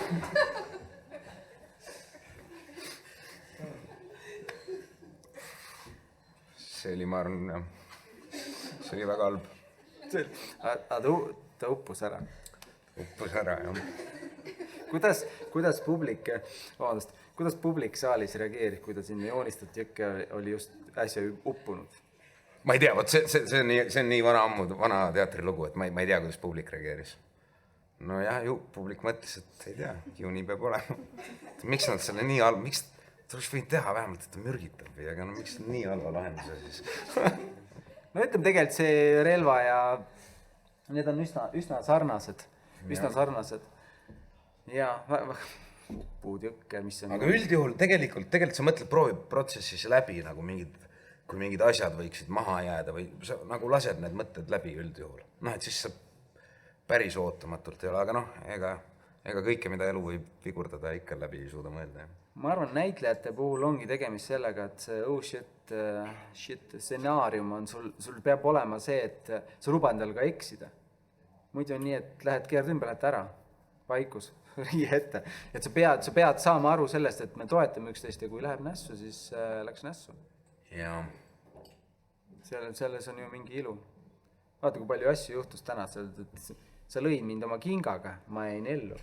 B: See oli, ma arvan, see oli väga halb.
A: Ta uppus ära.
B: Uppus ära, jah.
A: Kuidas publik saalis reageerib, kui ta sinna joonistatud jõkke oli just äsja uppunud?
B: Ma ei tea, see on nii vana teatrilugu, et ma ei tea, kuidas publik reageeris. No jah, publik mõtles, et ei tea, ju nii peab olema. Miks nad selle nii halb, miks ta oleks võinud teha vähemalt, et ta mürgitab või, aga miks nii halva lahenduse siis?
A: No ütleme tegelikult see relva ja need on üsna sarnased. Ja puud jõkke, mis on...
B: Aga üldjuhul tegelikult sa mõtled prooviprotsessis läbi nagu kui mingid asjad võiksid maha jääda või sa nagu lased need mõtted läbi üldjuhul. Et siis sa päris ootamatult ei ole, aga ega kõike, mida elu võib vigurdada, ikka läbi ei suuda mõelda.
A: Ma arvan, näitlejate puhul ongi tegemist sellega, et see shit stsenaarium on, sul peab olema see, et sa lubad endal ka eksida. Muidu on nii, et lähed keerd ümber, lähed ära, vaikus, riie ette. Et sa pead saama aru sellest, et me toetame üksteist ja kui läheb nässu, siis läks nässu.
B: Jaa.
A: Selles on ju mingi ilu. Vaata, kui palju asju juhtus täna, sa lõid mind oma kingaga, ma jäin ellu.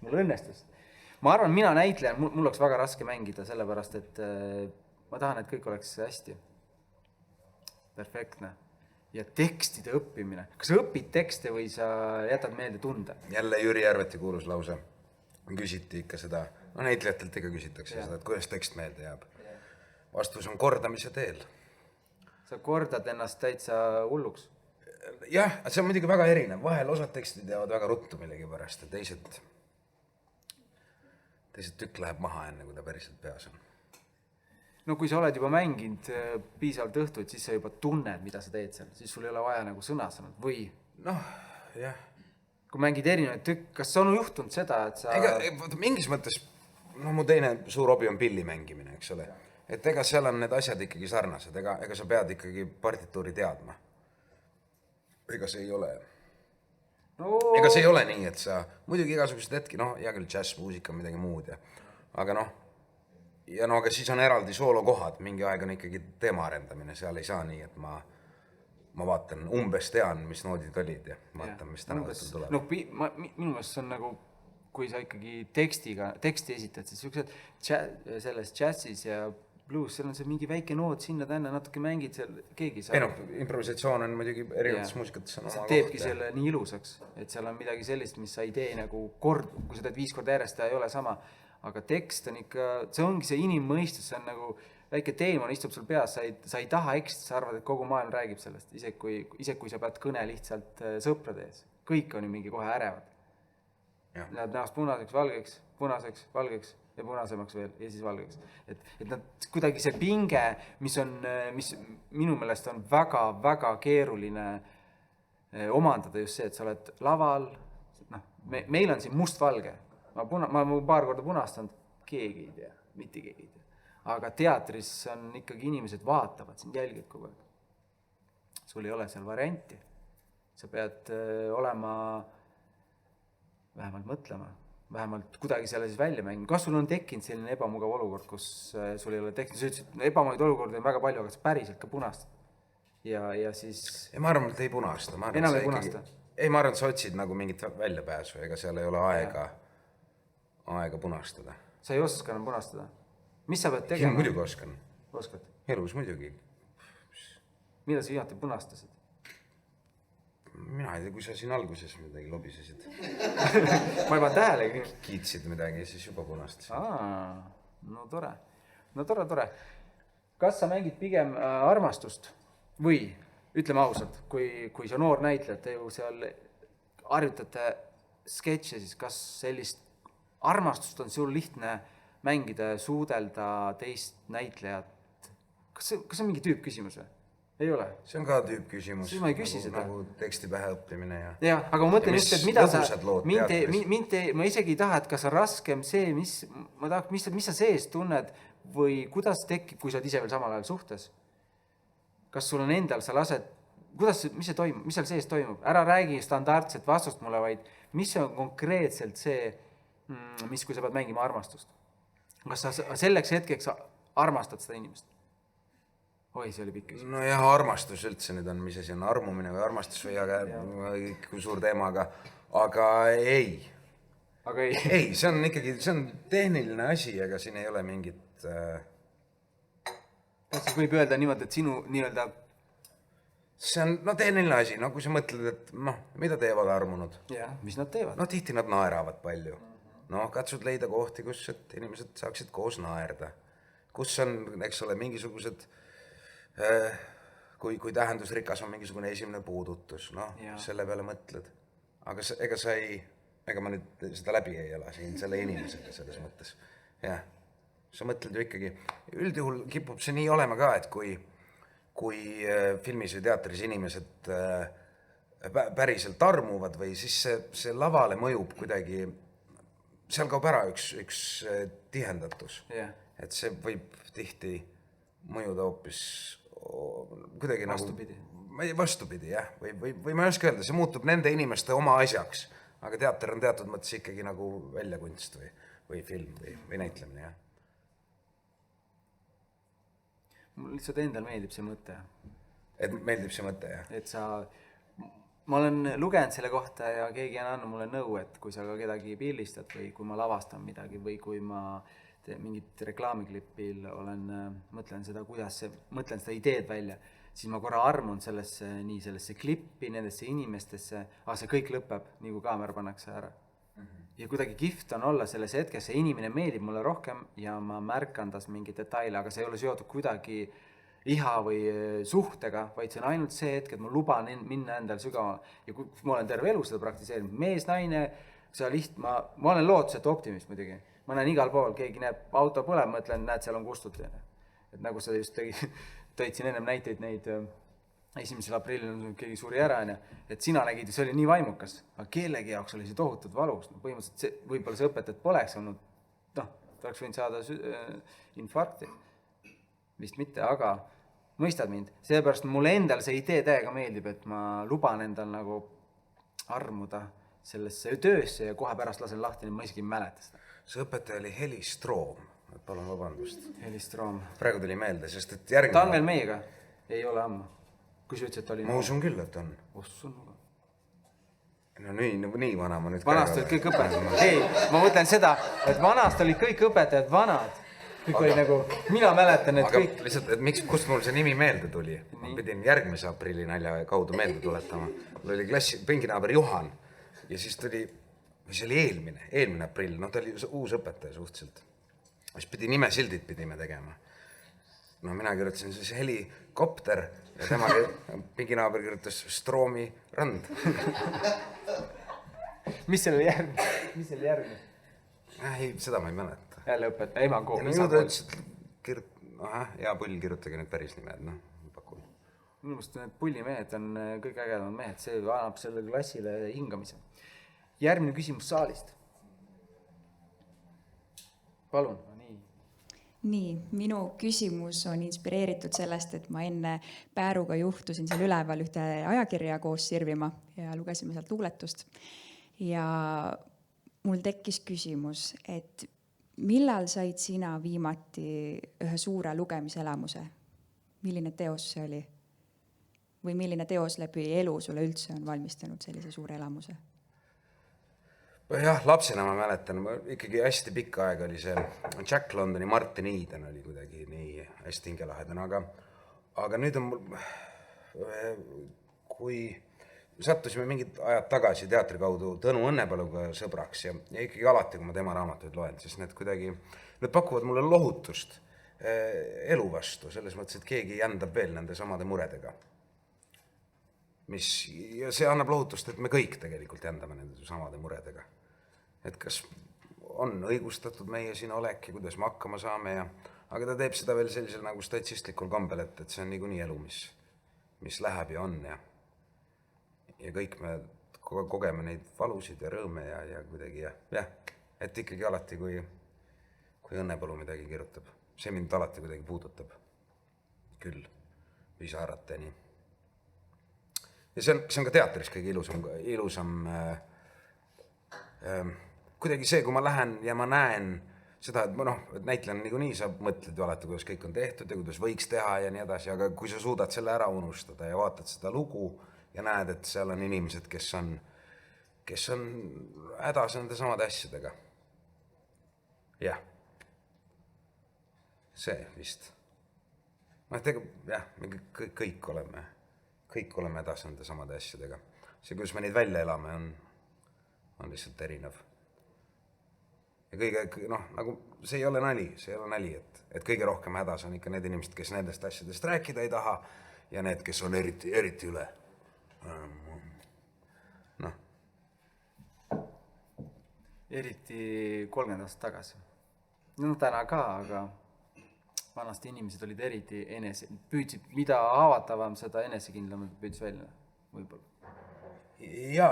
A: Mul õnnestus. Ma arvan, mina näitlejan, mul oleks väga raske mängida, sellepärast, et ma tahan, et kõik oleks hästi. Perfektne. Ja tekstide õppimine. Kas sa õpid tekste või sa jätad meelde tunde?
B: Jälle Jüri Järveti kuulus lause. Küsiti ikka seda, näitlejatelt ikka küsitakse seda, et kuidas tekst meelde jääb. Vastus on kordamise teel.
A: Sa kordad ennast täitsa hulluks?
B: Jah, see on muidugi väga erinev. Vahel osad tekstid jäävad väga ruttu millegi pärast ja teised tükk läheb maha enne, kui ta päriselt peas on.
A: No kui sa oled juba mänginud piisavalt õhtuid, siis sa juba tunned, mida sa teed seal. Siis sul ei ole vaja nagu sõna sannud või?
B: Noh, jah.
A: Kui mängid erinevaid tükk, kas on juhtunud seda, et sa...
B: Mingis mõttes, mu teine suur hobi on pilli mängimine, eks ole. Et ega seal on need asjad ikkagi sarnased, ega sa pead ikkagi partituuri teadma. Ega see ei ole... Ega see ei ole nii, et sa... Muidugi igasugused hetki, hea küll džässmuusika on midagi muud, aga aga siis on eraldi soolokohad, mingi aeg on ikkagi teema arendamine, seal ei saa nii, et ma vaatan, umbes tean, mis noodid olid ja vaatan, mis täna õhtul tuleb.
A: Minu meelest see on nagu, kui sa ikkagi teksti esitad, siis sellised selles džässis ja blues, seal on see mingi väike nood sinna tänna, natuke mängid seal, keegi saab.
B: Improvisatsioon on muidugi erinevates muusikates on oma koht.
A: Teebki selle nii ilusaks, et seal on midagi sellist, mis sa ei tee nagu kord, kui sa teed 5 korda järjest, ta ei ole sama. Aga tekst on ikka, see ongi see inimmõistus, see on nagu väike teemon istub sul peas, sa ei taha eksida, sa arvad, et kogu maailm räägib sellest, isegi kui sa pead kõne lihtsalt sõprade ees. Kõik on ju mingi kohe ärevad. Läheb näost punaseks, valgeks ja punasemaks veel ja siis valgeks. Et nad kuidagi see pinge, mis minu meelest on väga keeruline omandada just see, et sa oled laval, meil on siin must-valge. Ma paar korda punastanud, keegi ei tea, mitte keegi ei tea. Aga teatris on ikkagi inimesed vaatavad, sind jälgid kogu aeg. Sul ei ole seal varianti. Sa pead olema, vähemalt mõtlema, vähemalt kuidagi selle siis välja mängima. Kas sul on tekkinud selline ebamugav olukord, kus sul ei ole tekkinud? Sa ütlesid, et ebamugav olukord on väga palju, aga sa päriselt ka punastad. Ja siis...
B: Ma arvan, et ei punasta.
A: Enam ei punasta?
B: Ei, ma arvan, et sa otsid nagu mingit väljapääsu, ega seal ei ole aega punastada.
A: Sa ei oska enam punastada? Mis sa pead tegema?
B: Muidugi oskan.
A: Oskad?
B: Elus muidugi.
A: Mida sa viimati punastasid?
B: Mina ma ei tea, kui sa siin alguses midagi lobisesid.
A: Ma ei pane tähelegi.
B: Kiitsid midagi ja siis juba punast.
A: No tore. Kas sa mängid pigem armastust või ütleme ausalt, kui sa noor näitleja, te ju seal harjutate sketše, siis kas sellist armastust on sul lihtne mängida ja suudelda teist näitlejat? Kas see on mingi tüüpküsimus või? Ei ole?
B: See on ka tüüpküsimus.
A: Siis ma ei küsi seda.
B: Nagu teksti pähe õppimine ja...
A: Jah, aga ma mõtlen just, et mida sa...
B: Lõbusad
A: Ma isegi ei taha, et kas on raskem see, mis sa sees tunned või kuidas tekib, kui sa oled ise veel samal ajal suhtes? Kas sul on endal, sa lased... Mis seal sees toimub? Ära räägi standardset vastust mulle, vaid mis on konkreetselt see, kui sa pead mängima armastust? Kas sa selleks hetkeks armastad seda inimest? Oi, see oli pikk küsimus.
B: No jah, armastus üldse nüüd on, mis asi on armumine või armastus või kui suur teema, aga ei.
A: Aga ei?
B: Ei, see on ikkagi, see on tehniline asi, aga siin ei ole mingit...
A: Kas siis võib öelda niimoodi, et sinu nii-öelda...
B: See on tehniline asi, kui sa mõtled, et mida teevad armunud?
A: Jah, mis nad teevad?
B: Tihti nad naeravad palju. Katsud leida kohti, kus inimesed saaksid koos naerda. Kus on, eks ole, mingisugused... Kui tähendusrikas on mingisugune esimene puudutus, selle peale mõtled. Aga ega ma nüüd seda läbi ei ela siin selle inimesega selles mõttes. Jah, sa mõtled ju ikkagi, üldjuhul kipub see nii olema ka, et kui filmis või teatris inimesed päriselt armuvad või siis see lavale mõjub kuidagi, seal kaob ära üks tihendatus. Et see võib tihti mõjuda hoopis kuidagi vastupidi, jah. Või ma ei oska öelda, see muutub nende inimeste oma asjaks, aga teater on teatud mõttes ikkagi nagu väljakunst või film või näitlemine, jah.
A: Mul lihtsalt endal meeldib see mõte.
B: Et meeldib see mõte, jah?
A: Et ma olen lugenud selle kohta ja keegi on andnud mulle nõu, et kui sa ka kedagi pildistad või kui ma lavastan midagi või kui ma mingit reklaamiklipil mõtlen seda ideed välja, siis ma korra armun sellesse klippi, nendesse inimestesse, aga see kõik lõpeb, nii kui kaamera pannakse ära. Ja kuidagi kihvt on olla selles hetkes, see inimene meeldib mulle rohkem ja ma märkan tas mingi detaile, aga see ei ole seotud kuidagi iha või suhtega, vaid see on ainult see hetk, et ma luban minna endal sügavale. Ja kui ma olen terve elu seda praktiseerinud, mees, naine, ma olen lootusetu optimist muidugi. Ma näen igal pool, keegi näeb auto põleb, mõtlen, näed, seal on kustutud. Et nagu sa just tõid siin ennem näiteid neid 1. aprillil keegi suri ära, et sina nägid, see oli nii vaimukas, aga kellegi jaoks oli see tohutud valus. Põhimõtteliselt võib-olla see õpetajat poleks olnud, ta oleks võinud saada infarkti. Vist mitte, aga mõistad mind. Seepärast mulle endal see idee täiega meeldib, et ma luban endal nagu armuda sellesse töösse ja kohe pärast lasen lahti, nii ma isegi ei mäleta seda.
B: See õpetaja oli Heli Stroom, palun vabandust.
A: Heli Stroom.
B: Praegu tuli meelde, sest et järgmine...
A: Ta on veel meiega? Ei ole ammu. Kui sa ütlesid, et ta oli...
B: Ma usun küll, et on.
A: Ossun.
B: No nii vana ma nüüd...
A: Vanast olid kõik õpetajad. Ei, ma mõtlen seda, et vanast olid kõik õpetajad vanad. Kõik oli nagu... Mina mäletan, et kõik...
B: Aga lihtsalt, et kust mul see nimi meelde tuli? Ma pidin järgmise aprilli nalja kaudu meelde tuletama. Mul oli pinginaaber Juhan ja siis tuli... Või see oli eelmine aprill, ta oli uus õpetaja suhteliselt. Siis nimesildid pidime tegema. Mina kirjutasin siis helikopter ja tema pinginaaber kirjutas Stroomi rand.
A: Mis selle järgmine?
B: Ei, seda ma ei mäleta.
A: Jälle õpetaja, ema kool.
B: Ja ta ütles, et hea pull, kirjutage need päris nimed, pakun.
A: Minu meelest need pullimehed on kõik ägedamad mehed, see annab selle klassile hingamise. Järgmine küsimus saalist. Palun.
D: Nii, minu küsimus on inspireeritud sellest, et ma enne Pääruga juhtusin seal üleval ühte ajakirja koos sirvima ja lugesime sealt luuletust. Ja mul tekkis küsimus, et millal said sina viimati ühe suure lugemiselamuse? Milline teos see oli? Või milline teos läbi elu sulle üldse on valmistanud sellise suure elamuse?
B: Jah, lapsena ma mäletan, ikkagi hästi pikka aega oli see Jack Londoni Martin Eden oli kuidagi nii hästi hingelahedan, aga nüüd on mul, kui sattusime mingid ajad tagasi teatri kaudu Tõnu Õnnepaluga sõbraks ja ikkagi alati, kui ma tema raamatuid loen, siis need kuidagi, need pakuvad mulle lohutust elu vastu, selles mõttes, et keegi jändab veel nende samade muredega. Ja see annab lohutust, et me kõik tegelikult jändame nende samade muredega. Et kas on õigustatud meie siin olek ja kuidas me hakkama saame aga ta teeb seda veel sellisel nagu statsistlikul kombel, et see on niikuinii elu, mis läheb ja on ja kõik me kogeme neid valusid ja rõõme ja kuidagi et ikkagi alati, kui Õnnepalu midagi kirjutab. See mind alati kuidagi puudutab. Küll, visarateni. Ja see on ka teatris kõige ilusam kuidagi see, kui ma lähen ja ma näen seda, et näitlen niikuinii sa mõtled ju alati, kuidas kõik on tehtud ja kuidas võiks teha ja nii edasi, aga kui sa suudad selle ära unustada ja vaatad seda lugu ja näed, et seal on inimesed, kes on hädas nende samade asjadega. Jah. See vist. Me kõik oleme hädas nende samade asjadega. See, kuidas me neid välja elame, on lihtsalt erinev. Ja kõige, nagu see ei ole nali, et kõige rohkem hädas on ikka need inimesed, kes nendest asjadest rääkida ei taha ja need, kes on eriti üle.
A: Eriti 30 aastat tagasi. Täna ka, aga vanasti inimesed olid eriti püüdsid, mida haavatavam, seda enesekindlamalt püüdis välja, võib-olla.
B: Ja.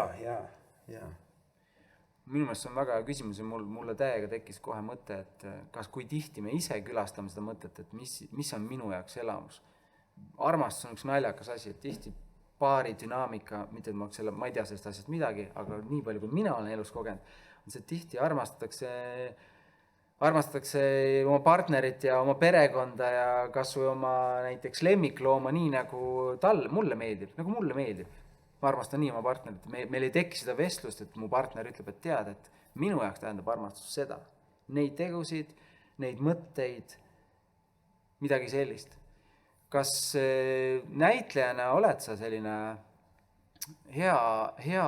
A: Minu meelest on väga hea küsimus ja mulle täiega tekkis kohe mõte, et kui tihti me ise külastame seda mõtet, et mis on minu jaoks elamus. Armastus on üks naljakas asi, et tihti paari dünaamika, mitte et ma ei tea sellest asjast midagi, aga nii palju, kui mina olen elus kogenud, on see tihti armastatakse oma partnerit ja oma perekonda ja kas või oma näiteks lemmiklooma nii, nagu mulle meeldib. Ma armastan nii oma partnerit. Meil ei teki seda vestlust, et mu partner ütleb, et tead, et minu jaoks tähendab armastus seda. Neid tegusid, neid mõtteid, midagi sellist. Kas näitlejana oled sa selline hea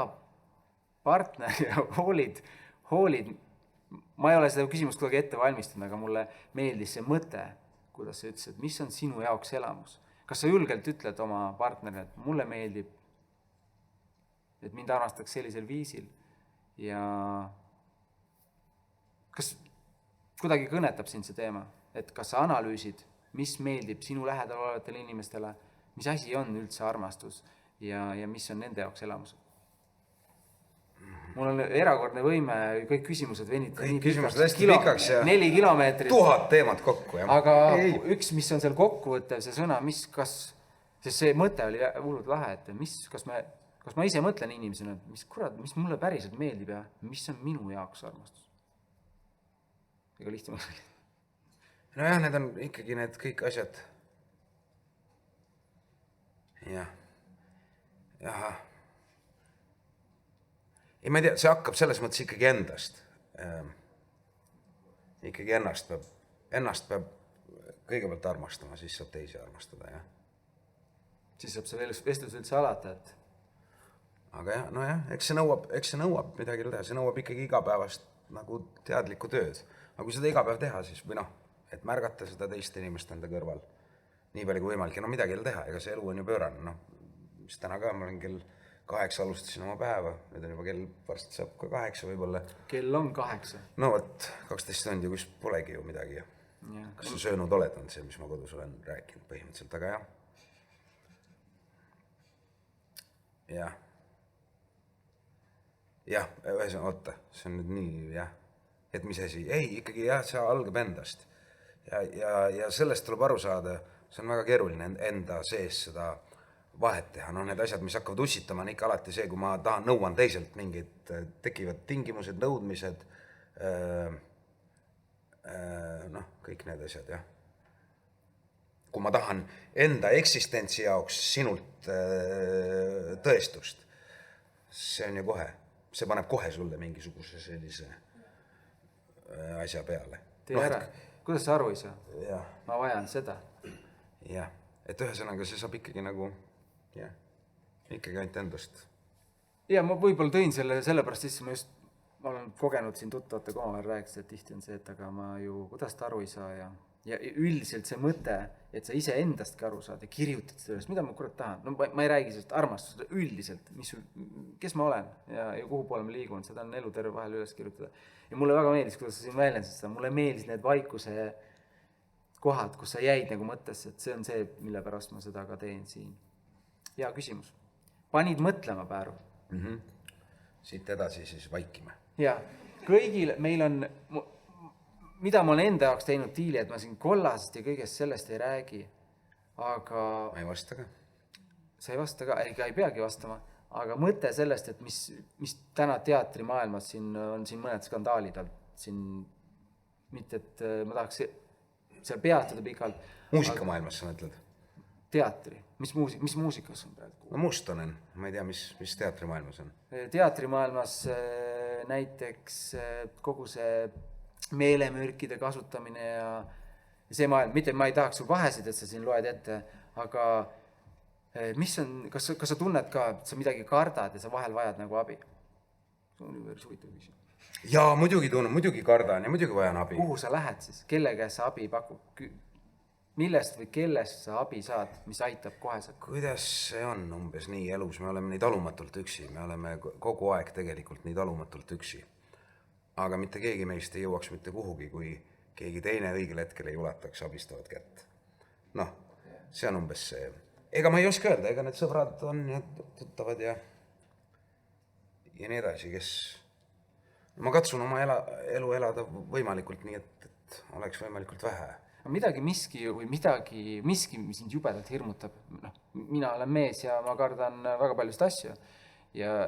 A: partner ja hoolid, ma ei ole seda küsimust kuidagi ette valmistanud, aga mulle meeldis see mõte, kuidas sa ütlesid, mis on sinu jaoks elamus. Kas sa julgelt ütled oma partnerile, et mulle meeldib, et mind armastaks sellisel viisil ja kas kuidagi kõnetab sind see teema, et kas sa analüüsid, mis meeldib sinu lähedal olevatele inimestele, mis asi on üldse armastus ja mis on nende jaoks elamus. Mul on erakordne võime, kõik küsimused venitada
B: kõik küsimused hästi pikaks ja
A: 4 kilomeetrit.
B: 1000 teemat kokku. Ja.
A: Aga üks, mis on seal kokkuvõttev, see sõna, sest see mõte oli hullult lahe, et kas ma ise mõtlen inimesena, mis mulle päriselt meeldib ja mis on minu jaoks armastus. Ega lihtne mõte.
B: Nojah, need on ikkagi need kõik asjad. Jah. Ei, ma ei tea, see hakkab selles mõttes ikkagi endast. Ikkagi ennast peab kõigepealt armastama, siis saab teisi armastada, jah.
A: Siis saab see vestlus üldse alata, et...
B: Aga jah, eks see nõuab midagi teha, see nõuab ikkagi igapäevast nagu teadlikku tööd. Aga kui seda igapäev teha, siis või et märgata seda teist inimest enda kõrval nii palju kui võimalik ja midagi ei teha, ega see elu on ju pöörane. Mis täna ka, ma olen kell 8 alustasin oma päeva, nüüd on juba kell varsti saab ka 8 võib-olla.
A: Kell on 8.
B: No võt, 12 tundi, kus polegi ju midagi. Kas sa söönud oled, on see, mis ma kodus olen rääkinud põhimõtteliselt, aga jah. Jah, oota, see on nüüd nii, et mis asi, ei, ikkagi see algab endast ja sellest tuleb aru saada, see on väga keeruline enda sees seda vahet teha, need asjad, mis hakkavad ussitama, on ikka alati see, kui ma tahan nõuan teiselt mingid tekivad tingimused, nõudmised, kõik need asjad, jah. Kui ma tahan enda eksistentsi jaoks sinult tõestust, see on ju kohe. See paneb kohe sulle mingisuguse sellise asja peale.
A: Tee ära. Kuidas sa aru ei saa?
B: Ja.
A: Ma vajan seda.
B: Jah, et ühesõnaga see saab ikkagi nagu, ikkagi ainult endast
A: ja ma võib-olla tõin selle sellepärast sisse, ma olen kogenud siin tuttavate omavahel rääkides, et tihti on see, et aga ma ju, kuidas ta aru ei saa ja üldiselt see mõte, et sa ise endastki aru saad ja kirjutad seda üles, mida ma kurat tahan. No ma ei räägi sellest armastusest üldiselt, kes ma olen ja kuhu poole ma liigun, seda on elu terve vahel üles kirjutada. Ja mulle väga meeldis, kuidas sa siin väljendasid seda, mulle meeldis need vaikuse kohad, kus sa jäid nagu mõttesse, et see on see, mille pärast ma seda ka teen siin. Hea küsimus. Panid mõtlema, Pääru?
B: Siit edasi siis vaikime.
A: Ja kõigil meil on, mida ma olen enda jaoks teinud diili, et ma siin kollasest ja kõigest sellest ei räägi, aga...
B: Ma ei vasta ka.
A: Sa ei vasta ka, ei peagi vastama, aga mõte sellest, et mis täna teatrimaailmas on siin mõned skandaalid siin, mitte et ma tahaks seal peatada pikalt.
B: Muusikamaailmas sa mõtled?
A: Teatri. Mis muusikas on praegu?
B: No Mustonen, ma ei tea, mis teatrimaailmas on.
A: Teatrimaailmas näiteks kogu see meelemürkide kasutamine ja see maailm, mitte ma ei tahaks su vahesid, et sa siin loed ette, aga mis on, kas sa tunned ka, et sa midagi kardad ja sa vahel vajad nagu abi? See on päris huvitav küsimus.
B: Jaa, muidugi tunnen, muidugi kardan ja muidugi vajan abi.
A: Kuhu sa lähed siis? Kelle käest sa abi pakub? Millest või kellest sa abi saad, mis aitab koheselt?
B: Kuidas see on umbes nii elus? Me oleme nii talumatult üksi, me oleme kogu aeg tegelikult nii talumatult üksi. Aga mitte keegi meist ei jõuaks mitte kuhugi, kui keegi teine õigel hetkel ei ulataks abistavat kätt. Noh, see on umbes see. Ega ma ei oska öelda, ega need sõbrad on ja tuttavad ja nii edasi, kes... Ma katsun oma elu elada võimalikult nii, et oleks võimalikult vähe.
A: Miski, mis sind jubedalt hirmutab. Mina olen mees ja ma kardan väga paljust asju. Ja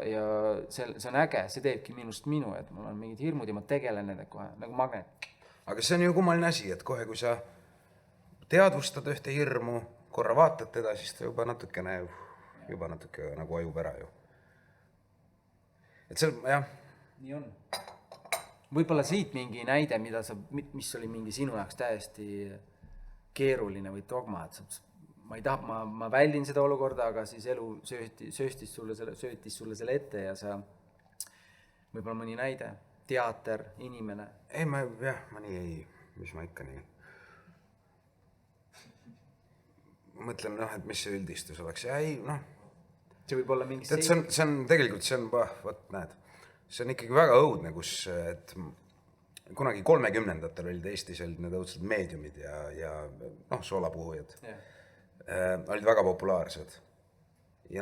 A: see on äge, see teebki minust minu, et mul on mingid hirmud ja ma tegelen nende kohe, nagu magnet.
B: Aga see on ju kummaline asi, et kohe, kui sa teadvustad ühte hirmu, korra vaatad teda, siis ta juba natuke nagu ajub ära ju. Et see, jah.
A: Nii on. Võib-olla siit mingi näide, mis oli mingi sinu jaoks täiesti keeruline või dogma, et ma ei taha, ma väldin seda olukorda, aga siis elu sööstis sulle selle ette ja sa, võib-olla mõni näide, teater, inimene.
B: Ei, ma nii ei, mis ma ikka nii. Ma mõtlen, et mis see üldistus oleks. Ja ei,
A: See võib olla mingi...
B: See on tegelikult, võt, näed, see on ikkagi väga õudne, kus, et kunagi 30-ndatel olid Eestis need õudsed meediumid ja soolapuhujad. Olid väga populaarsed. Ja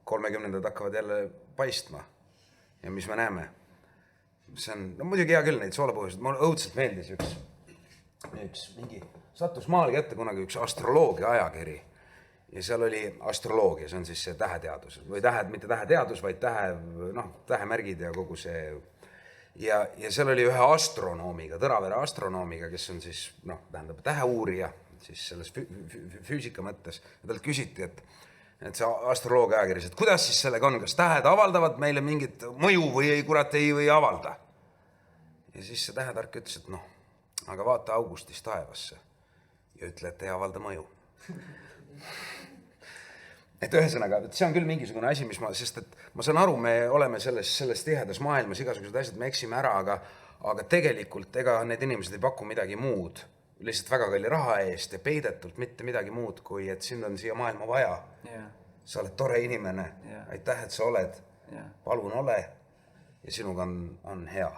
B: 30-ndad hakkavad jälle paistma. Ja mis me näeme? See on, muidugi hea küll neid soolapuhujasid. Mulle õudselt meeldis üks mingi, sattus maal kätte kunagi üks astroloogia ajakiri. Ja seal oli astroloogia, see on siis see täheteadus. Või mitte täheteadus, vaid tähemärgid ja kogu see. Ja seal oli ühe astronoomiga, Tõravere astronoomiga, kes on siis, tähendab, täheuurija, siis selles füüsika mõttes. Ja talt küsiti, et see astroloogia ajakirjas, et kuidas siis sellega on, kas tähed avaldavad meile mingit mõju või ei avalda? Ja siis see tähetark ütles, et aga vaata augustis taevasse ja ütle, et ei avalda mõju. Et ühesõnaga, see on küll mingisugune asi, sest et ma saan aru, me oleme selles tihedas maailmas igasugused asjad, me eksime ära, aga tegelikult ega need inimesed ei paku midagi muud, lihtsalt väga kalli raha eest ja peidetult mitte midagi muud, kui et sind on siia maailma vaja. Sa oled tore inimene, aitäh, et sa oled, palun ole ja sinuga on hea.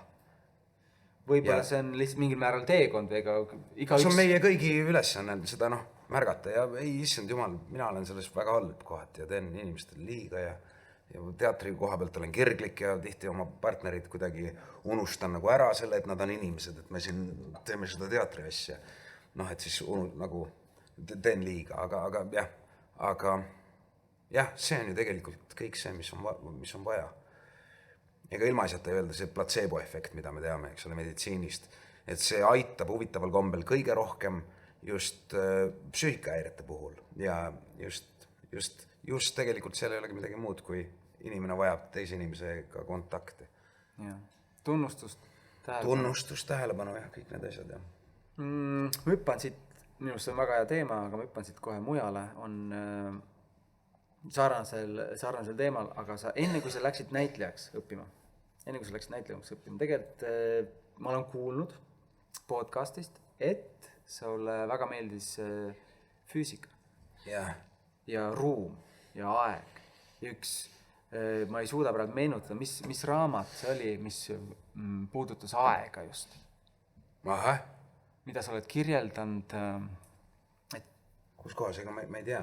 A: Võib-olla see on lihtsalt mingil määral teekond või igaüks...
B: See on meie kõigi ülesanne seda märgata ja ei, issand jumal, mina olen selles väga halb kohati ja teen inimestele liiga ja teatri koha pealt olen kirglik ja tihti oma partnerid kuidagi unustan nagu ära selle, et nad on inimesed, et me siin teeme seda teatri asja. Et siis nagu teen liiga, aga see on ju tegelikult kõik see, mis on vaja. Ega ilmaasjata ei öelda see placebo-efekt, mida me teame, eks ole, meditsiinist, et see aitab huvitaval kombel kõige rohkem just psüühikahäirete puhul ja just tegelikult seal ei olegi midagi muud, kui inimene vajab teise inimesega kontakti.
A: Tunnustust,
B: tähelepanu ja kõik need asjad.
A: Ma hüppan siit, minust on väga hea teema, aga ma hüppan siit kohe mujale, on sarnasel teemal, aga sa enne, kui sa läksid näitlejaks õppima, tegelikult ma olen kuulnud podcastist, et sulle väga meeldis füüsika ja ruum ja aeg. Ma ei suuda praegu meenutada, mis raamat see oli, mis puudutas aega just. Mida sa oled kirjeldanud?
B: Kus kohas, ega ma ei tea.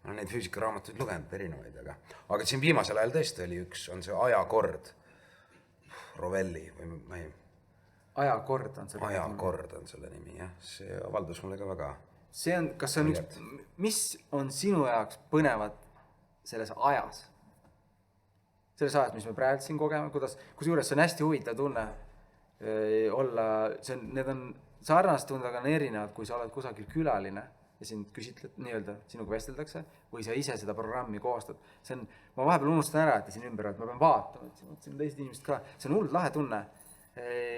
B: Ma olen neid füüsikaraamatuid lugenud erinevaid, aga siin viimasel ajal tõesti oli on see Ajakord. Rovelli või ma ei...
A: Ajakord on selle
B: Ajakord on selle nimi, jah. See avaldus mulle ka väga...
A: Kas see on mis on sinu jaoks põnevad selles ajas? Selles ajas, mis me praegu siin kogeme, kusjuures see on hästi huvitav tunne olla, need on sarnast tunded, aga on erinevad, kui sa oled kusagil külaline ja sind küsitled, nii-öelda sinuga vesteldakse, või sa ise seda programmi koostad. Ma vahepeal unustan ära, et siin ümber, et ma pean vaatama, et siin on teised inimesed ka. See on hullult lahe tunne.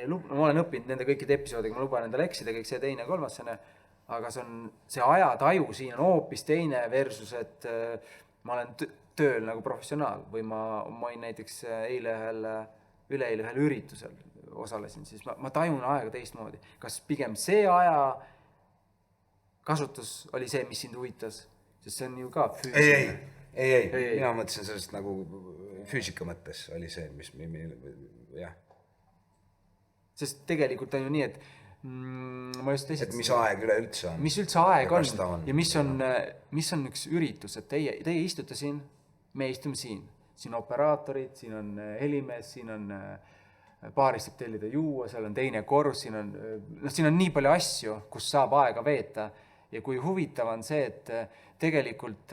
A: Ma olen õppinud nende kõikide episoodiga, ma luban endale eksida, kõik see teine, kolmas, aga see ajataju siin on hoopis teine versus, et ma olen tööl nagu professionaal või ma olin näiteks üleeile ühel üritusel osalesin, siis ma tajun aega teistmoodi. Kas pigem see aja kasutus oli see, mis sind huvitas? Sest see on ju ka füüsiline.
B: Ei. Mina mõtlesin sellest nagu füüsika mõttes oli see, mis jah. Sest
A: tegelikult on ju nii, et ma just
B: et mis aeg üleüldse on.
A: Mis üldse aeg on ja mis on üks üritus, et teie istute siin, me istume siin. Siin on operaatorid, siin on helimees, siin on paaristub tellida juua, seal on teine korrus, siin on nii palju asju, kus saab aega veeta. Ja kui huvitav on see, et tegelikult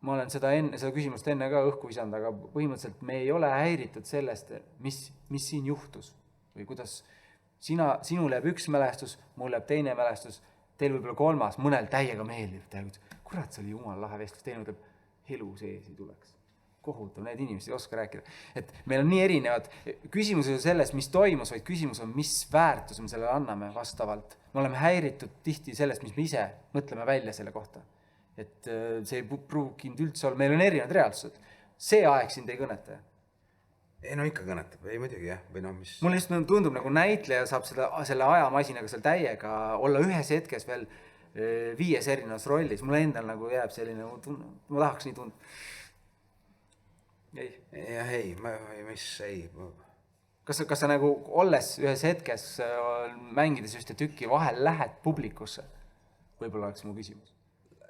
A: ma olen seda küsimust enne ka õhku visanud, aga põhimõtteliselt me ei ole häiritud sellest, mis siin juhtus. Või kuidas sinul jääb üks mälestus, mul jääb teine mälestus, teil võib-olla kolmas, mõnel täiega meeldib. Kurat, see oli jumal lahe vestlus, teine mõtleb, elu sees ei tuleks. Kohutav, need inimesed ei oska rääkida. Et meil on nii erinevad. Küsimus ei ole selles, mis toimus, vaid küsimus on, mis väärtus me sellele anname vastavalt. Me oleme häiritud tihti sellest, mis me ise mõtleme välja selle kohta. Et see ei pruukinud üldse olla. Meil on erinevad reaalsused. See aeg sind ei kõneta.
B: Ei, no ikka kõnetab. Ei muidugi, jah. Või mis...
A: Mulle just tundub, nagu näitleja saab selle ajamasinaga seal täiega olla ühes hetkes veel 5 erinevas rollis. Mulle endal nagu jääb selline tunne. Ma tahaks nii tunda. Ei. Kas sa nagu olles ühes hetkes mängides ühte tükki vahel lähed publikusse? Võib-olla oleks mu küsimus.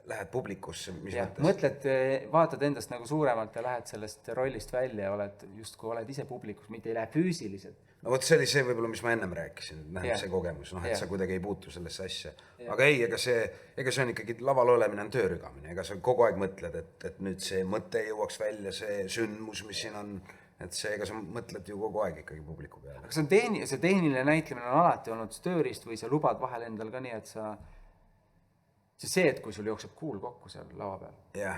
B: Lähed publikusse, mis mõttes?
A: Mõtled, vaatad endast nagu suuremalt ja lähed sellest rollist välja ja justkui oled ise publikus, mitte ei lähe füüsiliselt.
B: No vot see oli see võib-olla, mis ma ennem rääkisin, see kogemus, et sa kuidagi ei puutu sellesse asja. Aga ei, ega see on ikkagi laval olemine on töörügamine, ega sa kogu aeg mõtled, et nüüd see mõte jõuaks välja, see sündmus, mis siin on, et ega sa mõtled ju kogu aeg ikkagi publiku peale.
A: Aga see tehniline näitlemine on alati olnud tööriist või sa lubad vahel endal ka nii, et see, et kui sul jookseb kuul kokku seal lava peal,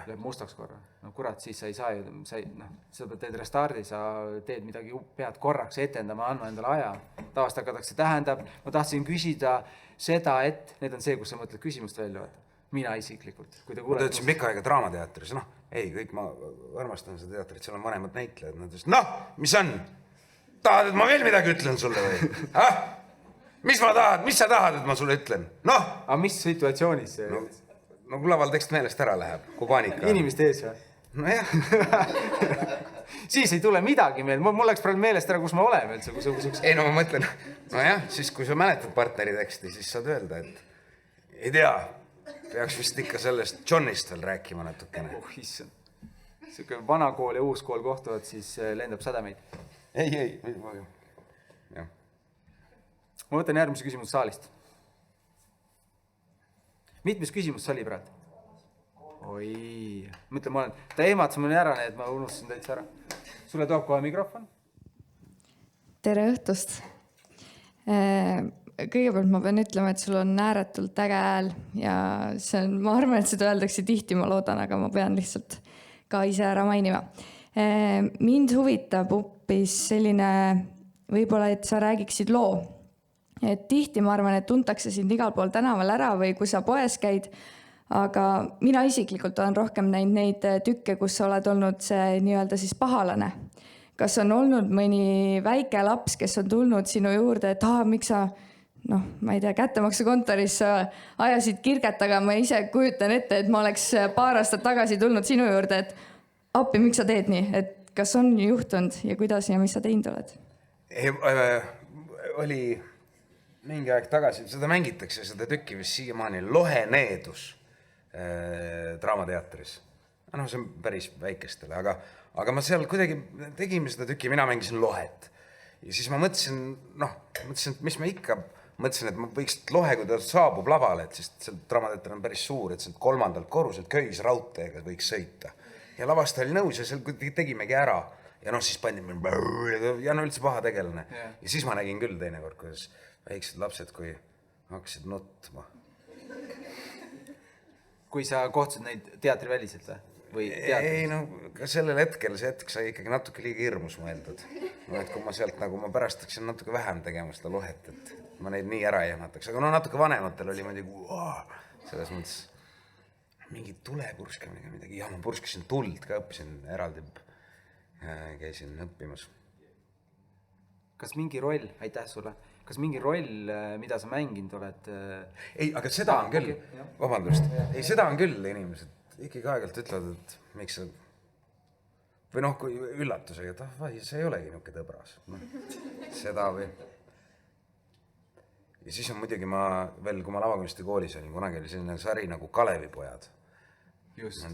A: lööb mustaks korra. No kurat, siis sa ei saa ju, sa teed restardi, sa teed midagi, pead korraks etendama, andma endale aja. Tavast hakatakse tähendab, ma tahtsin küsida seda, et need on see, kus sa mõtled küsimust välja. Mina isiklikult.
B: Ma töötasin pikka aega draamateatris, kõik ma armastan seda teatrit, seal on vanemad näitlejad. Mis on? Tahad, et ma veel midagi ütlen sulle või? Mis sa tahad, et ma sulle ütlen?
A: Aga mis situatsioonis see?
B: No kui laval tekst meelest ära läheb, kui paanika.
A: Inimeste ees või?
B: No jah.
A: Siis ei tule midagi meil. Mul läks praegu meelest ära, kus ma olen veel.
B: Ei, no ma mõtlen, siis kui sa mäletad partneri teksti, siis saad öelda, et ei tea, peaks vist ikka sellest Johnist veel rääkima natukene.
A: Issand. See vana kool ja uus kool kohtuvad, siis lendab sädemeid.
B: Ei.
A: Ma võtan järgmise küsimus saalist. Mitmes küsimus see oli praegu? Oi, mõtlen, ta eematas mõne ära, et ma unustasin täitsa ära. Sulle toob kohe mikrofon.
E: Tere õhtust. Kõigepealt ma pean ütlema, et sul on ääretult äge hääl ja ma arvan, et seda öeldakse tihti, ma loodan, aga ma pean lihtsalt ka ise ära mainima. Mind huvitab hoopis selline, võib-olla, et sa räägiksid loo. Et tihti ma arvan, et tuntakse sind igal pool tänaval ära või kui sa poes käid, aga mina isiklikult olen rohkem näinud neid tükke, kus sa oled olnud see nii-öelda siis pahalane. Kas on olnud mõni väike laps, kes on tulnud sinu juurde, et miks sa ma ei tea, kättemaksukontoris sa ajasid kirget, aga ma ise kujutan ette, et ma oleks paar aastat tagasi tulnud sinu juurde, et appi, miks sa teed nii, et kas on juhtunud ja kuidas ja mis sa teinud oled?
B: Oli mingi aeg tagasi, seda mängitakse, seda tükki vist siiamaani, Lohe needus Draamateatris. See on päris väikestele, aga ma seal kuidagi tegime seda tükki, mina mängisin Lohet. Ja siis ma mõtlesin, et mis ma ikka, mõtlesin, et ma võiks Lohe, kui ta saabub lavale, et siis seal Draamateater on päris suur, et sealt 3. korruselt köisraudteega võiks sõita. Ja lavastaja oli nõus ja seal tegimegi ära. Ja siis pandime ja üldse paha tegelane. Ja siis ma nägin küll teinekord, kuidas väiksed lapsed, kui hakkasid nutma.
A: Kui sa kohtusid neid teatriväliselt või?
B: Ei, ka sellel hetkel, see hetk sai ikkagi natuke liiga hirmus mõeldud. Et kui ma sealt ma pärast hakkasin natuke vähem tegema seda Lohet, et ma neid nii ära ei jahmataks. Aga natuke vanematel oli selles mõttes mingi tulepurskemine midagi. Ma purskasin tuld ka, õppisin eraldi, käisin õppimas.
A: Kas mingi roll, aitäh sulle, kas mingi roll, mida sa mänginud oled?
B: Ei, aga seda on küll, vabandust, ei, seda on küll inimesed ikkagi aegalt ütlevad, et miks sa või kui üllatusega, et see ei olegi niuke tõbras. Seda või. Ja siis on muidugi veel, kui ma lavakunsti koolis olin, kunagi oli selline sari nagu Kalevipojad.
A: Just.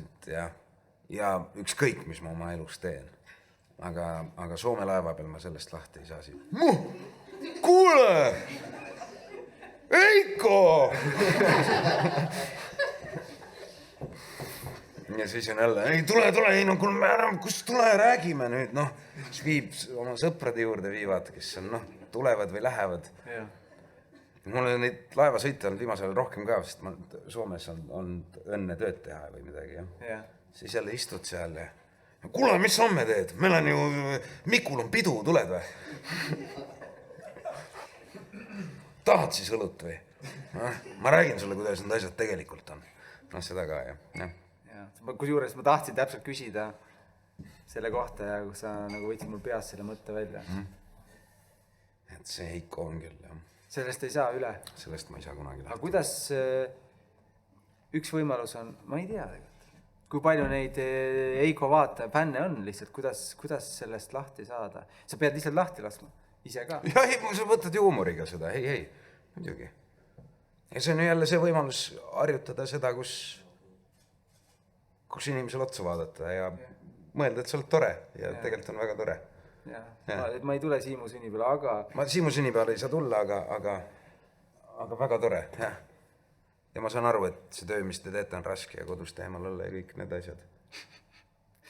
B: Ja ükskõik, mis ma oma elus teen. Aga Soome laeva peal ma sellest lahti ei saa siin. Kuule! Eiko! Ja siis on jälle, ei tule, kus tule, räägime nüüd, siis viib oma sõprade juurde viivad, kes on, tulevad või lähevad. Mul on neid laevasõite olnud viimasel rohkem ka, sest Soomes on õnne tööd teha või midagi. Siis jälle istud seal ja kuule, mis homme teed? Meil on ju, Mikul on pidu, tuled või? Tahad siis õlut või? Ma räägin sulle, kuidas need asjad tegelikult on. Seda ka, jah.
A: Kusjuures ma tahtsin täpselt küsida selle kohta ja kus sa võtsid mul peas selle mõtte välja.
B: Et see Heiko on küll, jah.
A: Sellest ei saa üle.
B: Sellest ma ei saa kunagi lähe.
A: Aga kuidas üks võimalus on, ma ei tea tegelikult, kui palju neid Heiko vaataja fänne on lihtsalt, kuidas sellest lahti saada? Sa pead lihtsalt lahti laskma, ise ka.
B: Ja ei, sa võtad ju huumoriga seda, ei, muidugi. Ja see on jälle see võimalus harjutada seda, kus inimesel otsa vaadata ja mõelda, et sa oled tore ja tegelikult on väga tore.
A: Ma ei tule Siimu sünnipäeval, aga...
B: Ma Siimu sünnipäeval ei saa tulla, aga väga tore. Ja ma saan aru, et see töö, mis te teete, on raske ja kodus teemal olla ja kõik need asjad.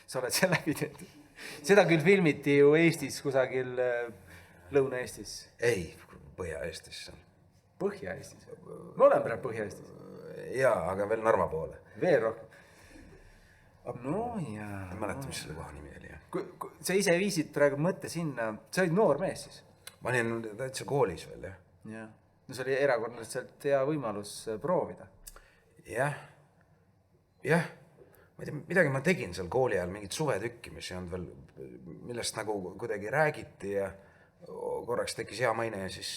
A: Sa oled seal läbi tehtud. Seda küll filmiti ju Eestis, kusagil Lõuna-Eestis.
B: Ei, Põhja-Eestis.
A: Põhja-Eestis? Ma olen praegu Põhja-Eestis.
B: Jaa, aga veel Narva poole.
A: Veel rohkem. No jaa.
B: Ma mäleta, mis selle koha nimi oli.
A: Sa ise viisid praegu mõtte sinna, sa olid noor mees siis?
B: Ma olin täitsa koolis veel,
A: jah. No see oli erakordselt hea võimalus proovida.
B: Jah. Ma ei tea, midagi ma tegin seal kooli ajal, mingit suvetükki, mis ei olnud veel, millest nagu kuidagi räägiti ja korraks tekkis hea maine ja siis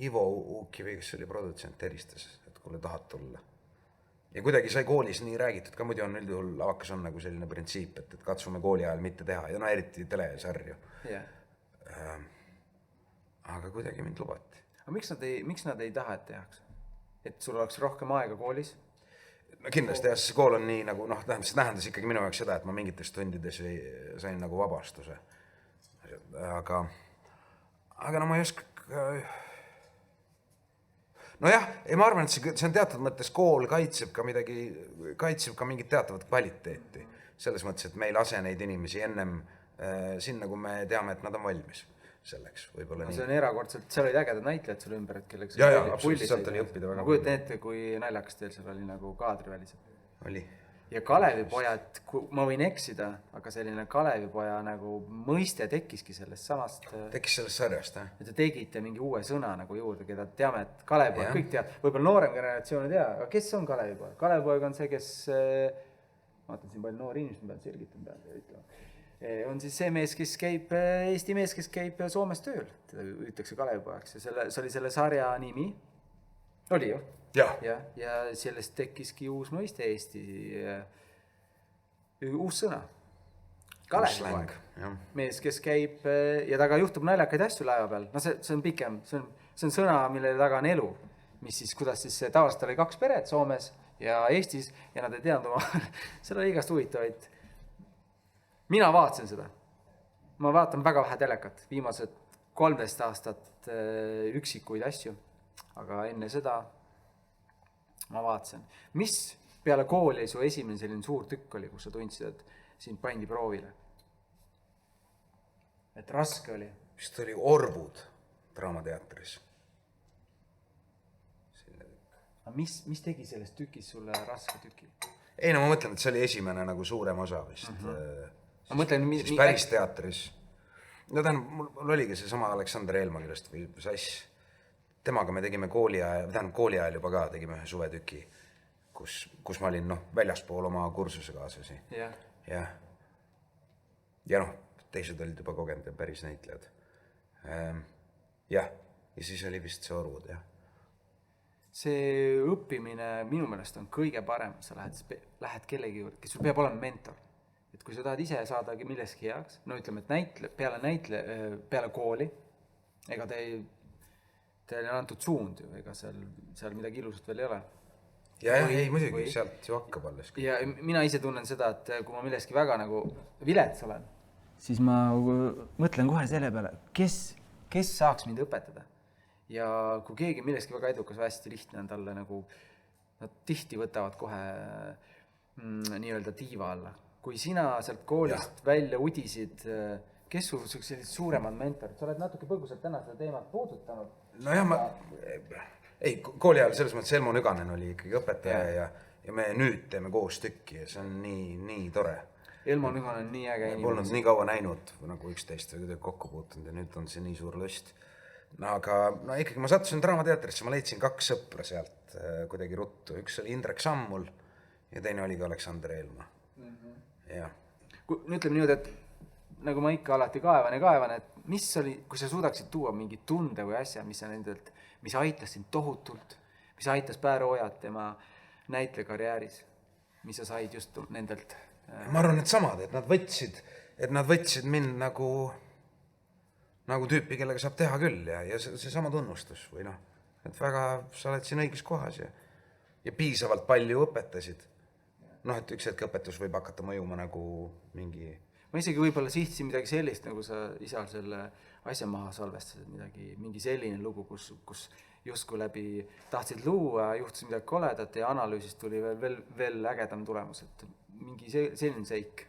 B: Ivo Uukivi, kes oli produtsent, helistas, et kuule tahad tulla. Ja kuidagi sai koolis nii räägitud, ka muidu on üldjuhul lavakas on nagu selline printsiip, et katsume kooli ajal mitte teha ja eriti telesarju. Aga kuidagi mind lubati.
A: Aga miks nad ei taha, et tehaks? Et sul oleks rohkem aega koolis?
B: No kindlasti jah, see kool on nii nagu, see tähendas ikkagi minu jaoks seda, et ma mingites tundides sain nagu vabastuse. Aga ma ei oska... Nojah, ma arvan, et see on teatud mõttes kool kaitseb ka mingit teatavat kvaliteeti. Selles mõttes, et me ei lase neid inimesi ennem sinna, kui me teame, et nad on valmis selleks.
A: See on erakordselt, seal olid ägedad näitlejad sul ümber, et kelleks...
B: Jaa, absoluutselt, sealt oli õppida väga.
A: Ma kujutan ette, kui naljakas teil seal oli nagu kaadriväliselt.
B: Oli.
A: ja Kalevipojad, ma võin eksida, aga selline Kalevipoja nagu mõiste tekkiski sellest samast,
B: Tekkis sellest sarjast,
A: et te tegite mingi uue sõna nagu juurde, keda teame, et Kalevipojad
B: Jah.
A: kõik teavad, võib-olla noorem generatsioon ei tea, aga kes on Kalevipojad? Kalevipoeg on see, kes, vaatan siin palju noori inimesi, ma pean selgitama peale ütlema. On siis see mees, kes käib, Eesti mees, kes käib Soomes tööl, teda ütlekse Kalevipojaks ja see oli selle sarja nimi, oli ju?
B: Jah.
A: Ja sellest tekkiski uus mõiste Eesti, uus sõna. Kalevipoeg. Mees, kes käib ja taga juhtub naljakaid asju laeva peal. No see on pikem, see on sõna, mille taga on elu. Mis siis, kuidas siis tavaliselt oli 2 peret Soomes ja Eestis ja nad ei teadnud oma, seal oli igast huvitavaid. Mina vaatasin seda. Ma vaatan väga vähe telekat, viimased 13 aastat üksikuid asju, aga enne seda ma vaatasin. Mis peale kooli su esimene selline suur tükk oli, kus sa tundsid, et sind pandi proovile? Et raske oli?
B: Vist oli Orvud Draamateatris.
A: Aga mis tegi sellest tükis sulle raske tüki?
B: Ei, no ma mõtlen, et see oli esimene nagu suurem osa vist.
A: Ma mõtlen,
B: siis päris teatris. No mul oligi see sama Aleksander Eelma, kellest või sass. Temaga me tegime kooli ajal juba ka, tegime ühe suvetüki, kus ma olin väljaspool oma kursuse kaaslasi. Ja teised olid juba kogenud ja päris näitlejad. Ja siis oli vist see Orvud, jah.
A: See õppimine minu meelest on kõige parem, sa lähed kellegi juurde, kes sul peab olema mentor. Et kui sa tahad ise saada milleski heaks, no ütleme, et peale kooli, ega teile on antud suund ju, ega seal midagi ilusat veel ei ole.
B: Ja ei muidugi, sealt ju hakkab alles.
A: Ja mina ise tunnen seda, et kui ma milleski väga nagu vilets olen, siis ma mõtlen kohe selle peale, kes saaks mind õpetada. Ja kui keegi milleski väga edukas, hästi lihtne on talle nagu, nad tihti võtavad kohe nii-öelda tiiva alla. Kui sina sealt koolist välja udisid, kes sul sellised suuremad mentorid, sa oled natuke põgusalt täna seda teemat puudutanud.
B: No jah, kooli ajal selles mõttes Elmo Nüganen oli ikkagi õpetaja ja me nüüd teeme koos tükki ja see on nii tore.
A: Elmo Nüganen on nii äge inimene.
B: Polnud nii kaua näinud nagu 11 või kuidagi kokku puutunud ja nüüd on see nii suur lust. Aga ikkagi ma sattusin Draamateatrisse, ma leidsin 2 sõpra sealt kuidagi ruttu. Üks oli Indrek Sammul ja teine oli ka Aleksander Eelma.
A: Ütleme niimoodi, et nagu ma ikka alati kaevan, et mis oli, kui sa suudaksid tuua mingi tunde või asja, mis aitas sind tohutult, mis aitas Päärojat tema näitlekarjääris, mis sa said just nendelt?
B: Ma arvan, et samad, et nad võtsid mind nagu tüüpi, kellega saab teha küll ja see sama tunnustus või et väga sa oled siin õiges kohas ja piisavalt palju õpetasid. Et üks hetk õpetus võib hakata mõjuma nagu mingi...
A: Ma isegi võib-olla sihtsin midagi sellist, nagu sa isal selle asja maha salvestasid, mingi selline lugu, kus justkui läbi tahtsid luua, juhtus midagi koledat ja analüüsist tuli veel ägedam tulemus, et mingi selline seik.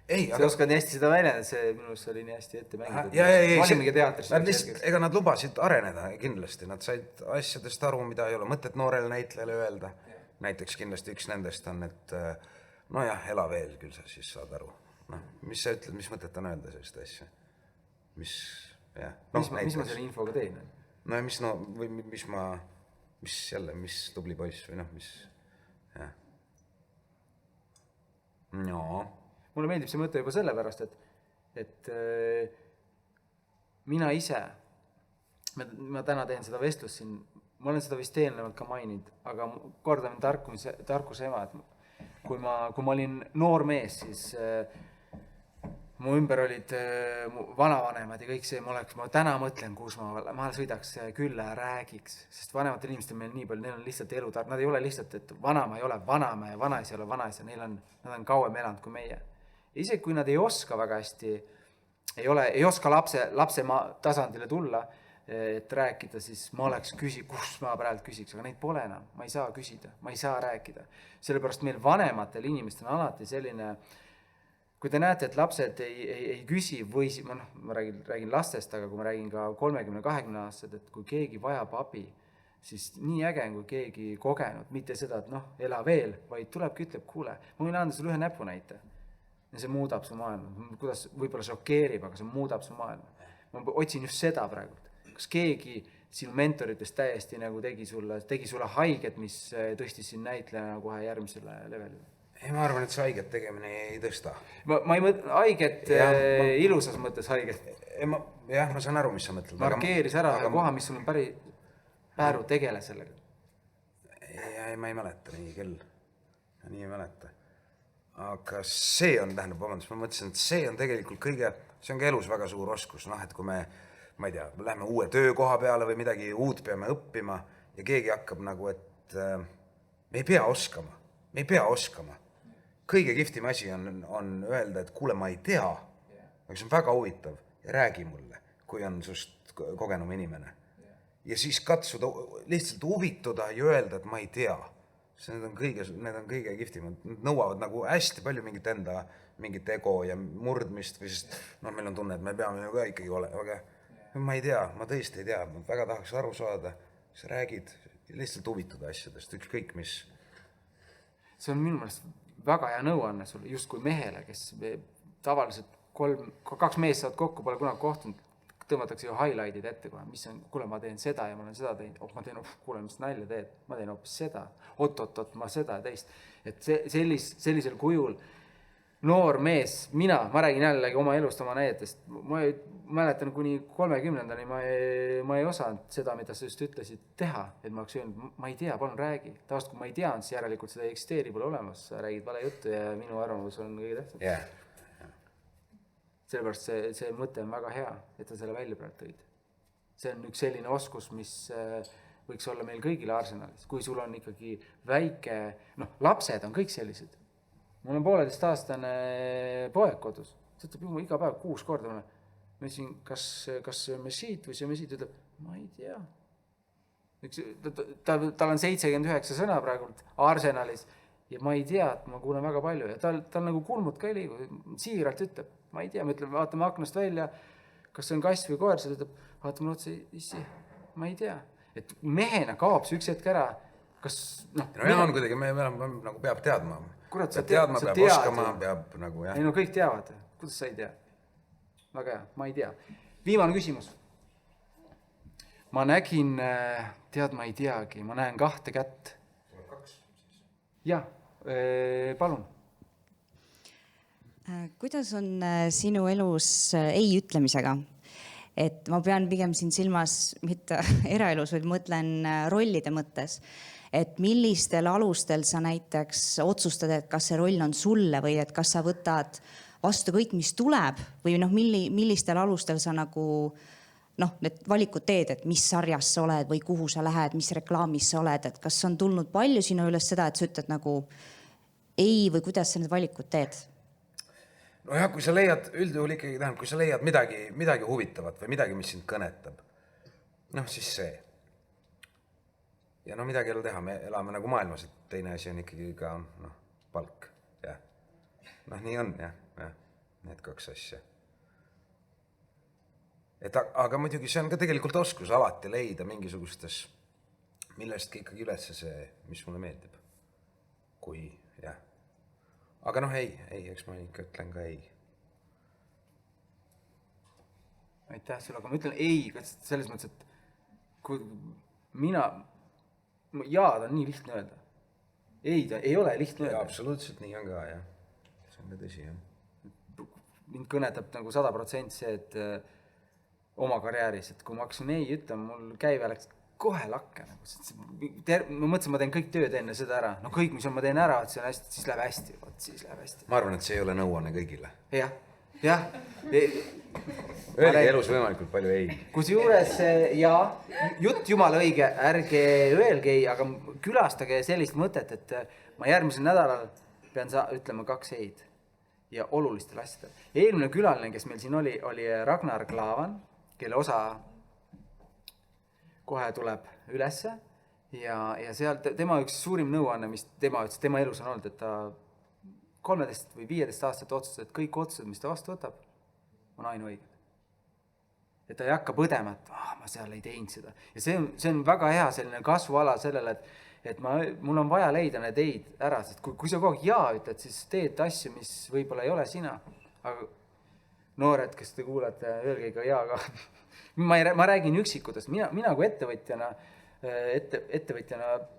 A: Sa oskad nii hästi seda väljendada, see minust oli nii hästi ette mängitud.
B: Ega nad lubasid areneda kindlasti, nad said asjadest aru, mida ei ole mõtet noorele näitlejale öelda. Näiteks kindlasti üks nendest on, et ela veel, küll sa siis saad aru. Mis sa ütled, mis mõtet on öelda sellist asja? Mis
A: ma selle infoga teen?
B: Mis tubli poiss või mis...
A: Mulle meeldib see mõte juba sellepärast, et mina ise, ma täna teen seda vestlust siin, ma olen seda vist eelnevalt ka maininud, aga kordan tarkuse ema, et kui ma olin noor mees, siis mu ümber olid vanavanemad ja kõik see, ma täna mõtlen, kus ma sõidaks külla ja räägiks, sest vanematel inimestel meil nii palju, neil on lihtsalt elutark, nad ei ole lihtsalt, et vanama ei ole vanama ja vanaisa ei ole vanaisa, nad on kauem elanud kui meie. Isegi kui nad ei oska väga hästi, ei oska lapse tasandile tulla, et rääkida, siis ma oleks kus ma praegu küsiks, aga neid pole enam, ma ei saa küsida, ma ei saa rääkida. Sellepärast meil vanematel inimestel on alati selline, kui te näete, et lapsed ei küsi või, ma räägin lastest, aga kui ma räägin ka 30-20 aastased, et kui keegi vajab abi, siis nii äge on, kui keegi kogenud, mitte seda, et noh, ela veel, vaid tulebki, ütleb, kuule, ma võin anda sulle ühe näpunäite. Ja see muudab su maailma. Kuidas võib-olla šokeerib, aga see muudab su maailma. Ma otsin just seda praegu. Kas keegi sinu mentoritest täiesti nagu tegi sulle haiget, mis tõstis siin näitlejana kohe järgmisele levelile?
B: Ei, ma arvan, et see haiget tegemine ei tõsta.
A: Ma ei mõtle haiget, ilusas mõttes haiget.
B: Jah, ma saan aru, mis sa mõtled.
A: Markeeris ära koha, mis sul on Pääru tegele sellega.
B: Ei, ma ei mäleta nii küll. Nii ei mäleta. Aga see on, tähendab, vabandust, ma mõtlesin, et see on tegelikult see on ka elus väga suur oskus. Noh, et kui ma ei tea, lähme uue töökoha peale või midagi uut peame õppima ja keegi hakkab nagu, et me ei pea oskama. Me ei pea oskama. Kõige kihvtim asi on öelda, et kuule, ma ei tea, aga see on väga huvitav ja räägi mulle, kui on sust kogenum inimene. Ja siis katsuda lihtsalt huvituda ja öelda, et ma ei tea. Need on kõige kihvtimad. Nad nõuavad nagu hästi palju mingit ego ja murdmist või sest meil on tunne, et me peame ju ka ikkagi olema, aga ma ei tea, ma tõesti ei tea, ma väga tahaks aru saada, sa räägid lihtsalt huvituda asjadest, ükskõik mis.
A: See on minu meelest väga hea nõuanne sulle, just kui mehele, kes tavaliselt 2 meest saavad kokku, pole kunagi kohtunud, tõmmatakse ju highlight'id ette kohe, mis on, kuule, ma teen seda ja ma olen seda teinud, ma teen, kuule, mis nalja teed, ma teen hoopis seda, oot, ma seda ja teist. Et sellisel kujul noor mees, ma räägin jällegi oma elust, oma näidetest, ma mäletan kuni 30-ndani ma ei osanud seda, mida sa just ütlesid, teha, et ma oleks öelnud, ma ei tea, palun räägi. Tavaliselt, kui ma ei tea, siis järelikult seda ei eksisteeri, pole olemas, sa räägid vale juttu ja minu arvamus on kõige tähtsam.
B: Yeah.
A: Sellepärast see mõte on väga hea, et ta selle välja praegu tõid. See on üks selline oskus, mis võiks olla meil kõigile arsenalis. Kui sul on ikkagi väike, lapsed on kõik sellised. Mul on 1,5-aastane poeg kodus. Ta ütleb iga päev 6 korda. Ma ütlesin, kas sööme siit või sööme siit, ütleb, ma ei tea. Tal on 79 sõna praegu arsenalis ja ma ei tea, et ma kuulen väga palju ja tal nagu kulmud ka ei liigu, siiralt ütleb, ma ei tea, vaatame aknast välja, kas see on kass või koer, see ütleb, vaatame otse, issi, ma ei tea. Et mehena kaob see üks hetk ära, kas
B: on kuidagi, me nagu peab teadma.
A: Kurat,
B: peab teadma, peab oskama, peab nagu, jah.
A: Ei, kõik teavad, kuidas sa ei tea? Väga hea, ma ei tea. Viimane küsimus. Ma nägin, ma ei teagi, ma näen 2 kätt. Jah, palun.
F: Kuidas on sinu elus ei ütlemisega? Et ma pean pigem siin silmas mitte eraelus, vaid mõtlen rollide mõttes. Et millistel alustel sa näiteks otsustad, et kas see roll on sulle või et kas sa võtad vastu kõik, mis tuleb või millistel alustel sa nagu need valikud teed, et mis sarjas sa oled või kuhu sa lähed, mis reklaamis sa oled, et kas on tulnud palju sinu üles seda, et sa ütled nagu ei või kuidas sa need valikud teed?
B: Jah, kui sa leiad, üldjuhul ikkagi tähendab, kui sa leiad midagi huvitavat või midagi, mis sind kõnetab, siis see. Ja midagi ei ole teha, me elame nagu maailmas, et teine asi on ikkagi ka palk. Ja. Nii on, jah. Need 2 asja. Aga muidugi see on ka tegelikult oskus alati leida mingisugustes, millestki ikkagi üles see, mis mulle meeldib. Kui, jah. Aga ei, eks ma ikka ütlen ka ei.
A: Aitäh sulle, aga ma ütlen ei, selles mõttes, et kui jaad on nii lihtne öelda. Ei, ta ei ole lihtne öelda.
B: Absoluutselt nii on ka, jah. See on ka tõsi, jah.
A: Mind kõnetab nagu 100% see, et oma karjääris, et kui ma hakkasin ei ütlema, mul käive läks kohe lakke. Ma mõtlesin, ma teen kõik tööd enne seda ära. Kõik, mis ma teen ära, et see on hästi, siis läheb hästi.
B: Ma arvan, et see ei ole nõuanne kõigile.
A: Jah.
B: Öelge elus võimalikult palju ei.
A: Kusjuures, jutt jumala õige, ärge öelge ei, aga külastage sellist mõtet, et ma järgmisel nädalal pean ütlema 2 eid ja olulistel asjadel. Eelmine külaline, kes meil siin oli Ragnar Klavan, kelle osa kohe tuleb ülesse ja seal tema üks suurim nõuanne, mis tema ütles, tema elus on olnud, et ta 13 või 15 aastat otsustas, et kõik otsused, mis ta vastu võtab, on ainuõiged. et ta ei hakka põdema, et ma seal ei teinud seda. Ja see on väga hea selline kasvuala sellele, et mul on vaja leida need ei-d ära, sest kui sa kogu aeg jaa ütled, siis teed asju, mis võib-olla ei ole sina. Aga noored, kes te kuulate, öelge ikka jaa ka. ma räägin üksikutest, mina kui ettevõtjana,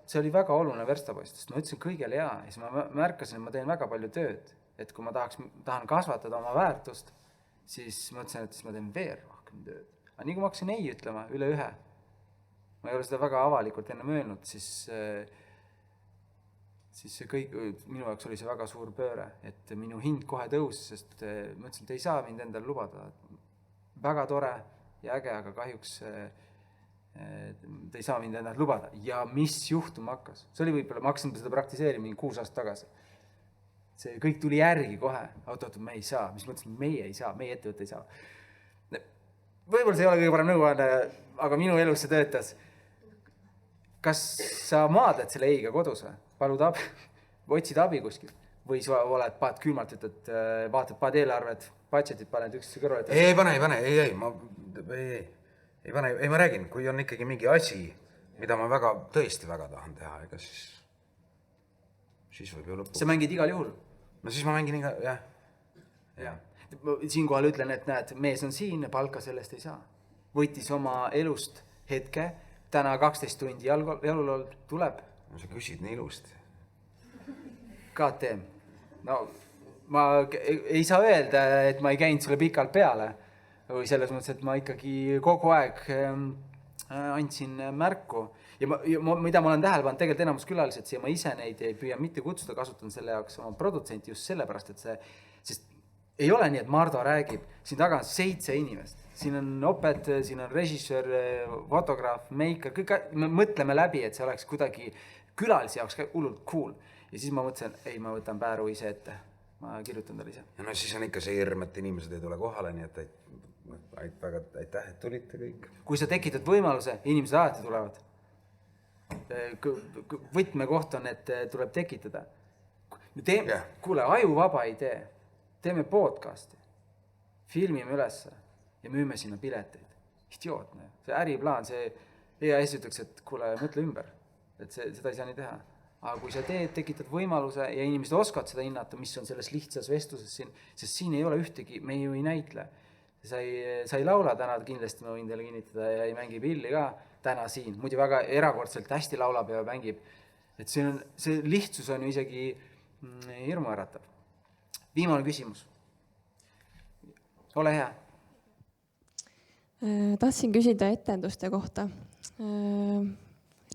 A: see oli väga oluline verstapost, sest ma ütlesin kõigele jaa. Ja siis ma märkasin, et ma teen väga palju tööd. Et kui ma tahan kasvatada oma väärtust, siis ma ütlesin, et siis ma teen veel rohkem tööd. Aga nii kui ma hakkasin ei ütlema üle ühe, ma ei ole seda väga avalikult enne öelnud, siis see kõik, minu jaoks oli see väga suur pööre, et minu hind kohe tõusis, sest ma ütlesin, et ei saa mind endale lubada. Väga tore ja äge, aga kahjuks te ei saa mind endale lubada. Ja mis juhtuma hakkas? See oli võib-olla, ma hakkasin seda praktiseerima 6 aastat tagasi. See kõik tuli järgi kohe. Oot, me ei saa. Mis mõttes meie ei saa? Meie ettevõtte ei saa. Võib-olla see ei ole kõige parem nõuanne, aga minu elus see töötas. Kas sa maadled selle eiga kodus või? Palud abi, otsid abi kuskil? Või sa oled paad külmalt, ütled, vaatad paad eelarved, budgetit paned üksteise kõrval?
B: Ei, ma räägin, kui on ikkagi mingi asi, mida ma tõesti väga tahan teha, ega siis võib ju lõpuks.
A: Sa mängid igal juhul?
B: No siis ma mängin jah.
A: Siinkohal ütlen, et näed, mees on siin, palka sellest ei saa. Võttis oma elust hetke, täna 12 tundi jalul tuleb.
B: No sa küsid nii ilusti.
A: KTM. No, ma ei saa öelda, et ma ei käinud sulle pikalt peale. Või selles mõttes, et ma ikkagi kogu aeg andsin märku. Ja mida ma olen tähelepannud, tegelikult enamus külalised siia, ma ise neid ei püüa mitte kutsuda, kasutan selle jaoks oma produtsenti just sellepärast, et sest ei ole nii, et Mardo räägib, siin taga on 7 inimest. Siin on opet, siin on režissöör, fotograaf, maker, kõik, me mõtleme läbi, et see oleks kuidagi külalisi jaoks hullult cool. Ja siis ma mõtlesin, ei, ma võtan Pääru ise ette. Ma kirjutan talle ise.
B: Ja no siis on ikka see hirm, et inimesed ei tule kohale, nii et väga aitäh, et tulite kõik.
A: Kui sa tekitad võimaluse, inimesed alati tulevad. Võtmekoht on, et tuleb tekitada. Kuule, ajuvaba idee. Teeme podcasti, filmime ülesse ja müüme sinna pileteid. Idiootne. See äriplaan, see EAS ütleks, et kuule, mõtle ümber. Et seda ei saa nii teha. Aga kui sa tekitad võimaluse ja inimesed oskavad seda hinnata, mis on selles lihtsas vestluses siin, sest siin ei ole ühtegi, me ju ei näitle. Sa ei laula täna, kindlasti ma võin teile kinnitada, ja ei mängi pilli ka täna siin. Muidu väga erakordselt hästi laulab ja mängib. Et see lihtsus on ju isegi hirmu äratab. Viimane küsimus. Ole hea.
E: Tahtsin küsida etenduste kohta.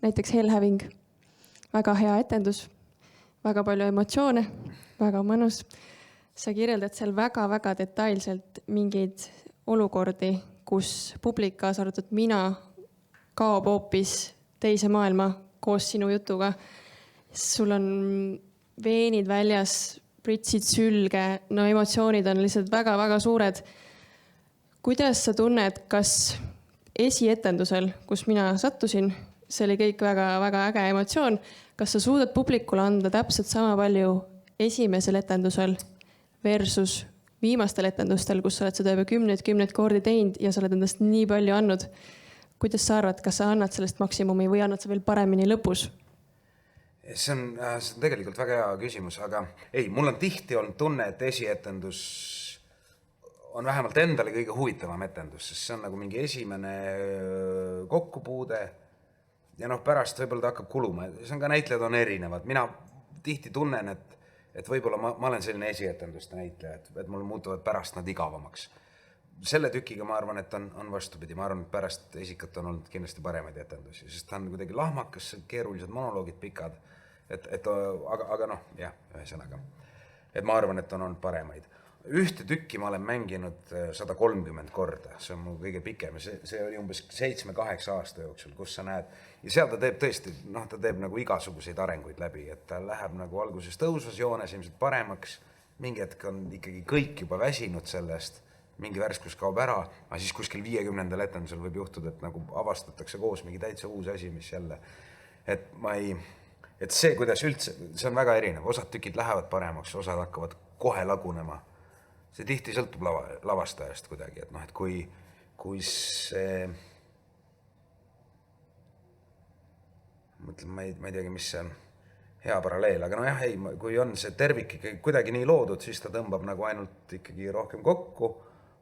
E: Näiteks Hellhaving. Väga hea etendus, väga palju emotsioone, väga mõnus. Sa kirjeldad seal väga-väga detailselt mingeid olukordi, kus publik, kaasa arvatud mina, kaob hoopis teise maailma koos sinu jutuga. Sul on veenid väljas, pritsid sülge, no emotsioonid on lihtsalt väga-väga suured. Kuidas sa tunned, kas esietendusel, kus mina sattusin, see oli kõik väga-väga äge emotsioon, kas sa suudad publikule anda täpselt sama palju esimesel etendusel versus viimastel etendustel, kus sa oled seda juba 10 kordi teinud ja sa oled endast nii palju andnud. Kuidas sa arvad, kas sa annad sellest maksimumi või annad sa veel paremini lõpus?
B: See on tegelikult väga hea küsimus, aga ei, mul on tihti olnud tunne, et esietendus on vähemalt endale kõige huvitavam etendus, sest see on nagu mingi esimene kokkupuude ja pärast võib-olla ta hakkab kuluma. See on ka näitlejad on erinevad. Mina tihti tunnen, et võib-olla ma olen selline esietenduste näitleja, et mul muutuvad pärast nad igavamaks. Selle tükiga ma arvan, et on vastupidi. Ma arvan, et pärast esikat on olnud kindlasti paremaid etendusi, sest ta on kuidagi lahmakas, keerulised monoloogid pikad. Aga ühesõnaga. Et ma arvan, et on olnud paremaid. Ühte tükki ma olen mänginud 130 korda, see on mu kõige pikem. See oli umbes 7-8 aasta jooksul, kus sa näed. Ja seal ta teeb tõesti, ta teeb nagu igasuguseid arenguid läbi, et ta läheb nagu alguses tõusvas joones ilmselt paremaks. Mingi hetk on ikkagi kõik juba väsinud sellest, mingi värskus kaob ära, aga siis kuskil 50. etendusel võib juhtuda, et nagu avastatakse koos mingi täitsa uus asi, mis jälle. Et see, kuidas üldse, see on väga erinev. Osad tükid lähevad paremaks, osad hakkavad kohe lagunema. See tihti sõltub lavastajast kuidagi, et kui kui see, mõtlen, ma ei teagi, mis see on hea paralleel, aga nojah, ei, kui on see tervik ikkagi kuidagi nii loodud, siis ta tõmbab nagu ainult ikkagi rohkem kokku,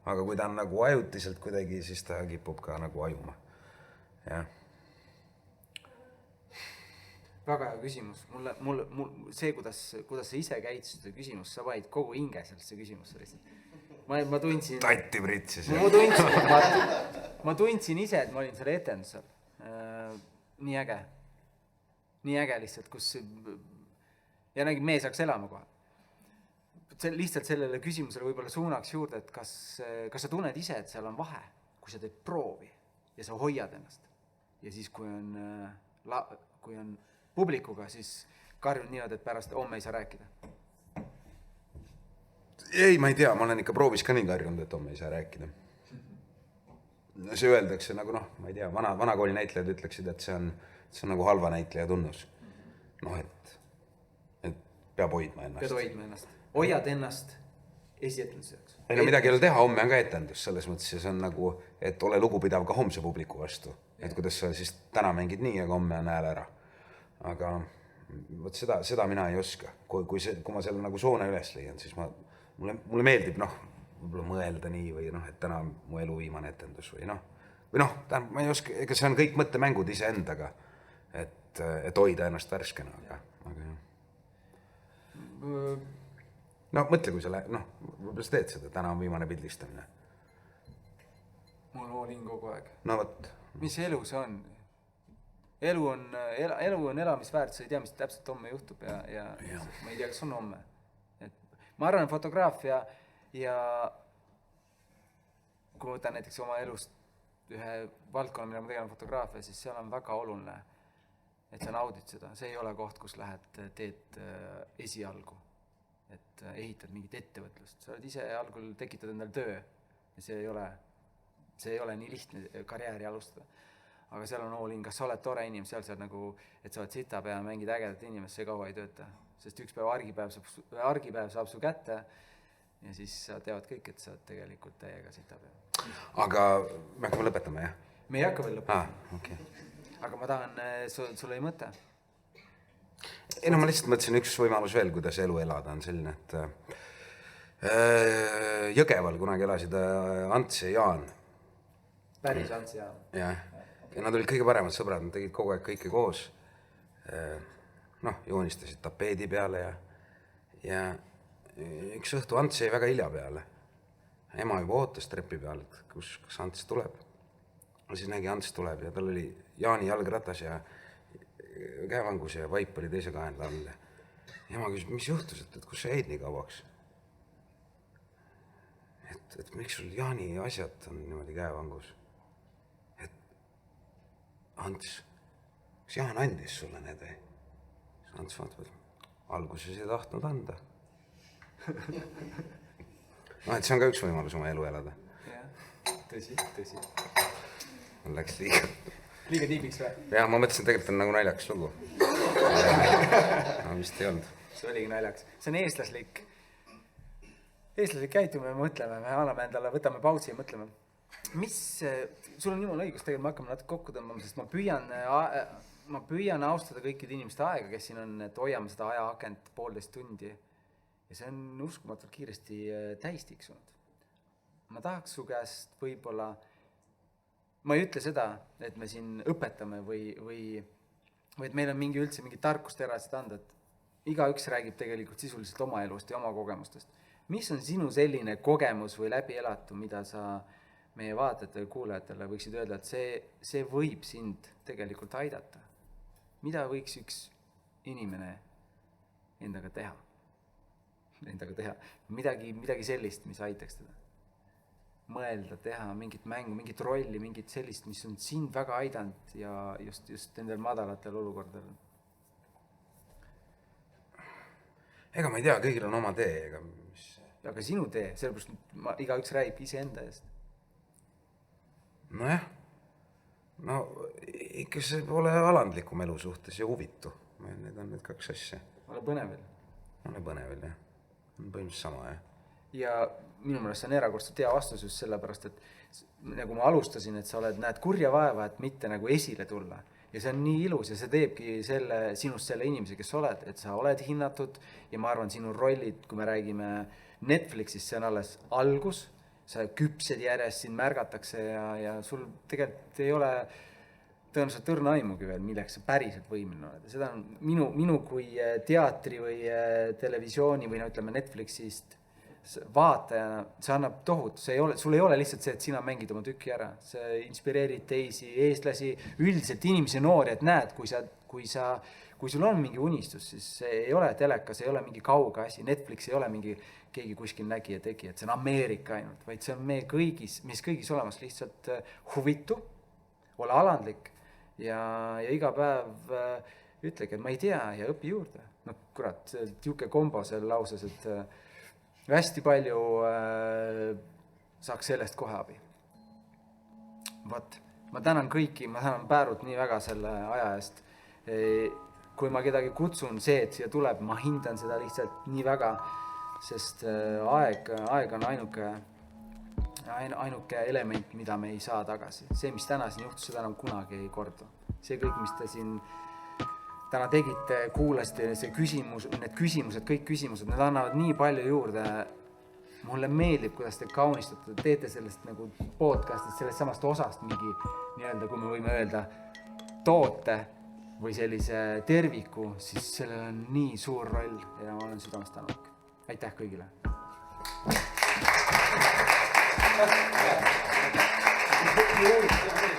B: aga kui ta on nagu ajutiselt kuidagi, siis ta kipub ka nagu ajuma. Jah.
A: Väga hea küsimus. Mul see, kuidas sa ise käid seda küsimust, sa panid kogu hinge sellesse küsimusse lihtsalt. Ma tundsin...
B: Tatti pritsis.
A: Ma tundsin ise, et ma olin selle etendusel. Nii äge. Nii äge lihtsalt, kus... Ja nägin, meie saaks elama kohe. Lihtsalt sellele küsimusele võib-olla suunaks juurde, et kas sa tunned ise, et seal on vahe, kui sa teed proovi ja sa hoiad ennast. Ja siis, kui on publikuga, siis karjun niimoodi, et pärast homme ei saa rääkida.
B: Ei, ma ei tea, ma olen ikka proovis ka nii karjunud, et homme ei saa rääkida. See öeldakse nagu ma ei tea, vanakooli näitlejad ütleksid, et see on nagu halva näitleja tunnus. Et peab hoidma ennast.
A: Peab hoidma ennast. Hoiad ennast esietenduseks.
B: Ei no midagi ei ole teha, homme on ka etendus, selles mõttes see on nagu, et ole lugupidav ka homse publiku vastu. Et kuidas sa siis täna mängid nii, aga homme on hääl ära. Aga võt seda mina ei oska. Kui ma selle nagu soone üles leian, siis mulle meeldib võib-olla mõelda nii või et täna on mu elu viimane etendus või ma ei oska, ega see on kõik mõttemängud ise endaga, et hoida ennast värskena, aga mõtle, kui sa võib-olla sa teed seda, täna on viimane pildistamine.
A: Mul hoolin kogu aeg.
B: No võt.
A: Mis elu see on? Elu on elamisväärt, sa ei tea, mis täpselt homme juhtub ja ma ei tea, kas on homme. Ma arvan, fotograafia ja kui võtan näiteks oma elust ühe valdkonna, mida ma tegelen fotograafia, siis seal on väga oluline, et sa naudid seda. See ei ole koht, kus teed esialgu, et ehitad mingit ettevõtlust. Sa oled ise algul tekitad endal töö ja see ei ole nii lihtne karjääri alustada. Aga seal on all in, kas sa oled tore inimene, seal saad nagu, et sa oled sitapea ja mängid ägedat inimest, see kaua ei tööta. Sest üks päev argipäev saab su kätte ja siis sa teavad kõik, et sa oled tegelikult täiega sitapea.
B: Aga me hakkame lõpetama, jah?
A: Me ei hakka veel lõpetama.
B: Okay.
A: Aga ma tahan, sul ei mõte?
B: Ei ma lihtsalt mõtlesin üks võimalus veel, kuidas elu elada on selline, et Jõgeval kunagi elasid Ants ja Jaan.
A: Päris Ants ja Jaan.
B: Jah. Ja nad olid kõige paremad sõbrad, nad tegid kogu aeg kõike koos. Joonistasid tapeedi peale ja üks õhtu Ants jäi väga hilja peale. Ema juba ootas trepi peal, et kas Ants tuleb. Siis nägi Ants tuleb ja tal oli Jaani jalgratas ja käevangus ja vaip oli teise kaenla all. Ema küsis, mis juhtus, et kus sa jäid nii kauaks? Et miks sul Jaani asjad on niimoodi käevangus? Ants, kas Jaan andis sulle need või? Ants vaatab, alguses ei tahtnud anda. Et see on ka üks võimalus oma elu elada.
A: Jah, tõsi.
B: Mul läks liiga
A: tiibiks või?
B: Jah, ma mõtlesin, tegelikult on nagu naljaks lugu. Vist ei olnud.
A: See oligi naljaks. See on eestlaslik käitume, me mõtleme, me anname endale, võtame pausi ja mõtleme. Sul on jumala õigus, tegelikult me hakkame natuke kokku tõmbama, sest ma püüan austada kõikide inimeste aega, kes siin on, et hoiame seda ajaakent 1,5 tundi. Ja see on uskumatult kiiresti täis tiksunud. Ma tahaks su käest võib-olla, ma ei ütle seda, et me siin õpetame või et meil on üldse mingi tarkust edasi anda, et igaüks räägib tegelikult sisuliselt oma elust ja oma kogemustest. Mis on sinu selline kogemus või läbielatu, mida sa meie vaatajatele ja kuulajatele võiksid öelda, et see võib sind tegelikult aidata? Mida võiks üks inimene endaga teha? Midagi sellist, mis aitaks teda. Mõelda, teha mingit mängu, mingit rolli, mingit sellist, mis on sind väga aidanud ja just nendel madalatel olukordadel.
B: Ega ma ei tea, kõigil on oma tee.
A: Aga sinu tee, sellepärast igaüks räägib ise enda eest.
B: Nojah, ikka see pole alandlikum elu suhtes ja huvitu. Need on need kaks asja.
A: Ole põnevil.
B: Ole põnevil, jah. On põhimõtteliselt sama, jah.
A: ja minu meelest see on erakordselt hea vastus just sellepärast, et nagu ma alustasin, et sa näed kurja vaeva, et mitte nagu esile tulla. Ja see on nii ilus ja see teebki sinust selle inimese, kes sa oled, et sa oled hinnatud ja ma arvan, sinu rollid, kui me räägime Netflixist, see on alles algus, sa küpsed järjest, sind märgatakse ja sul tegelikult ei ole tõenäoliselt õrna aimugi veel, milleks sa päriselt võimeline oled. Seda on minu kui teatri või televisiooni või ütleme Netflixist vaatajana, see annab tohutu, sul ei ole lihtsalt see, et sina mängid oma tükki ära, see inspireerid teisi eestlasi, üldiselt inimesi noori, et näed, kui sul on mingi unistus, siis see ei ole telekas, ei ole mingi kauge asi, Netflix ei ole mingi keegi kuskil nägi ja tegi, et see on Ameerika ainult, vaid see on meie kõigis olemas, lihtsalt huvitu, ole alandlik ja iga päev ütlegi, et ma ei tea ja õpi juurde. No kurat, tiuke kombo seal lauses, et hästi palju saaks sellest kohe abi. Võt, ma tänan kõiki, ma tänan Päärut nii väga selle aja eest. Kui ma kedagi kutsun see, et siia tuleb, ma hindan seda lihtsalt nii väga, sest aeg on ainuke element, mida me ei saa tagasi. See, mis täna siin juhtus, seda enam kunagi ei kordu. See kõik, mis te siin täna tegite, kuulasite, need küsimused, kõik küsimused, need annavad nii palju juurde. Mulle meeldib, kuidas te kaunistate, teete sellest nagu podcastist, sellest samast osast mingi nii-öelda, kui me võime öelda, toote või sellise terviku, siis sellel on nii suur roll ja ma olen südamest tänulik. Aitäh kõigile! Aitäh!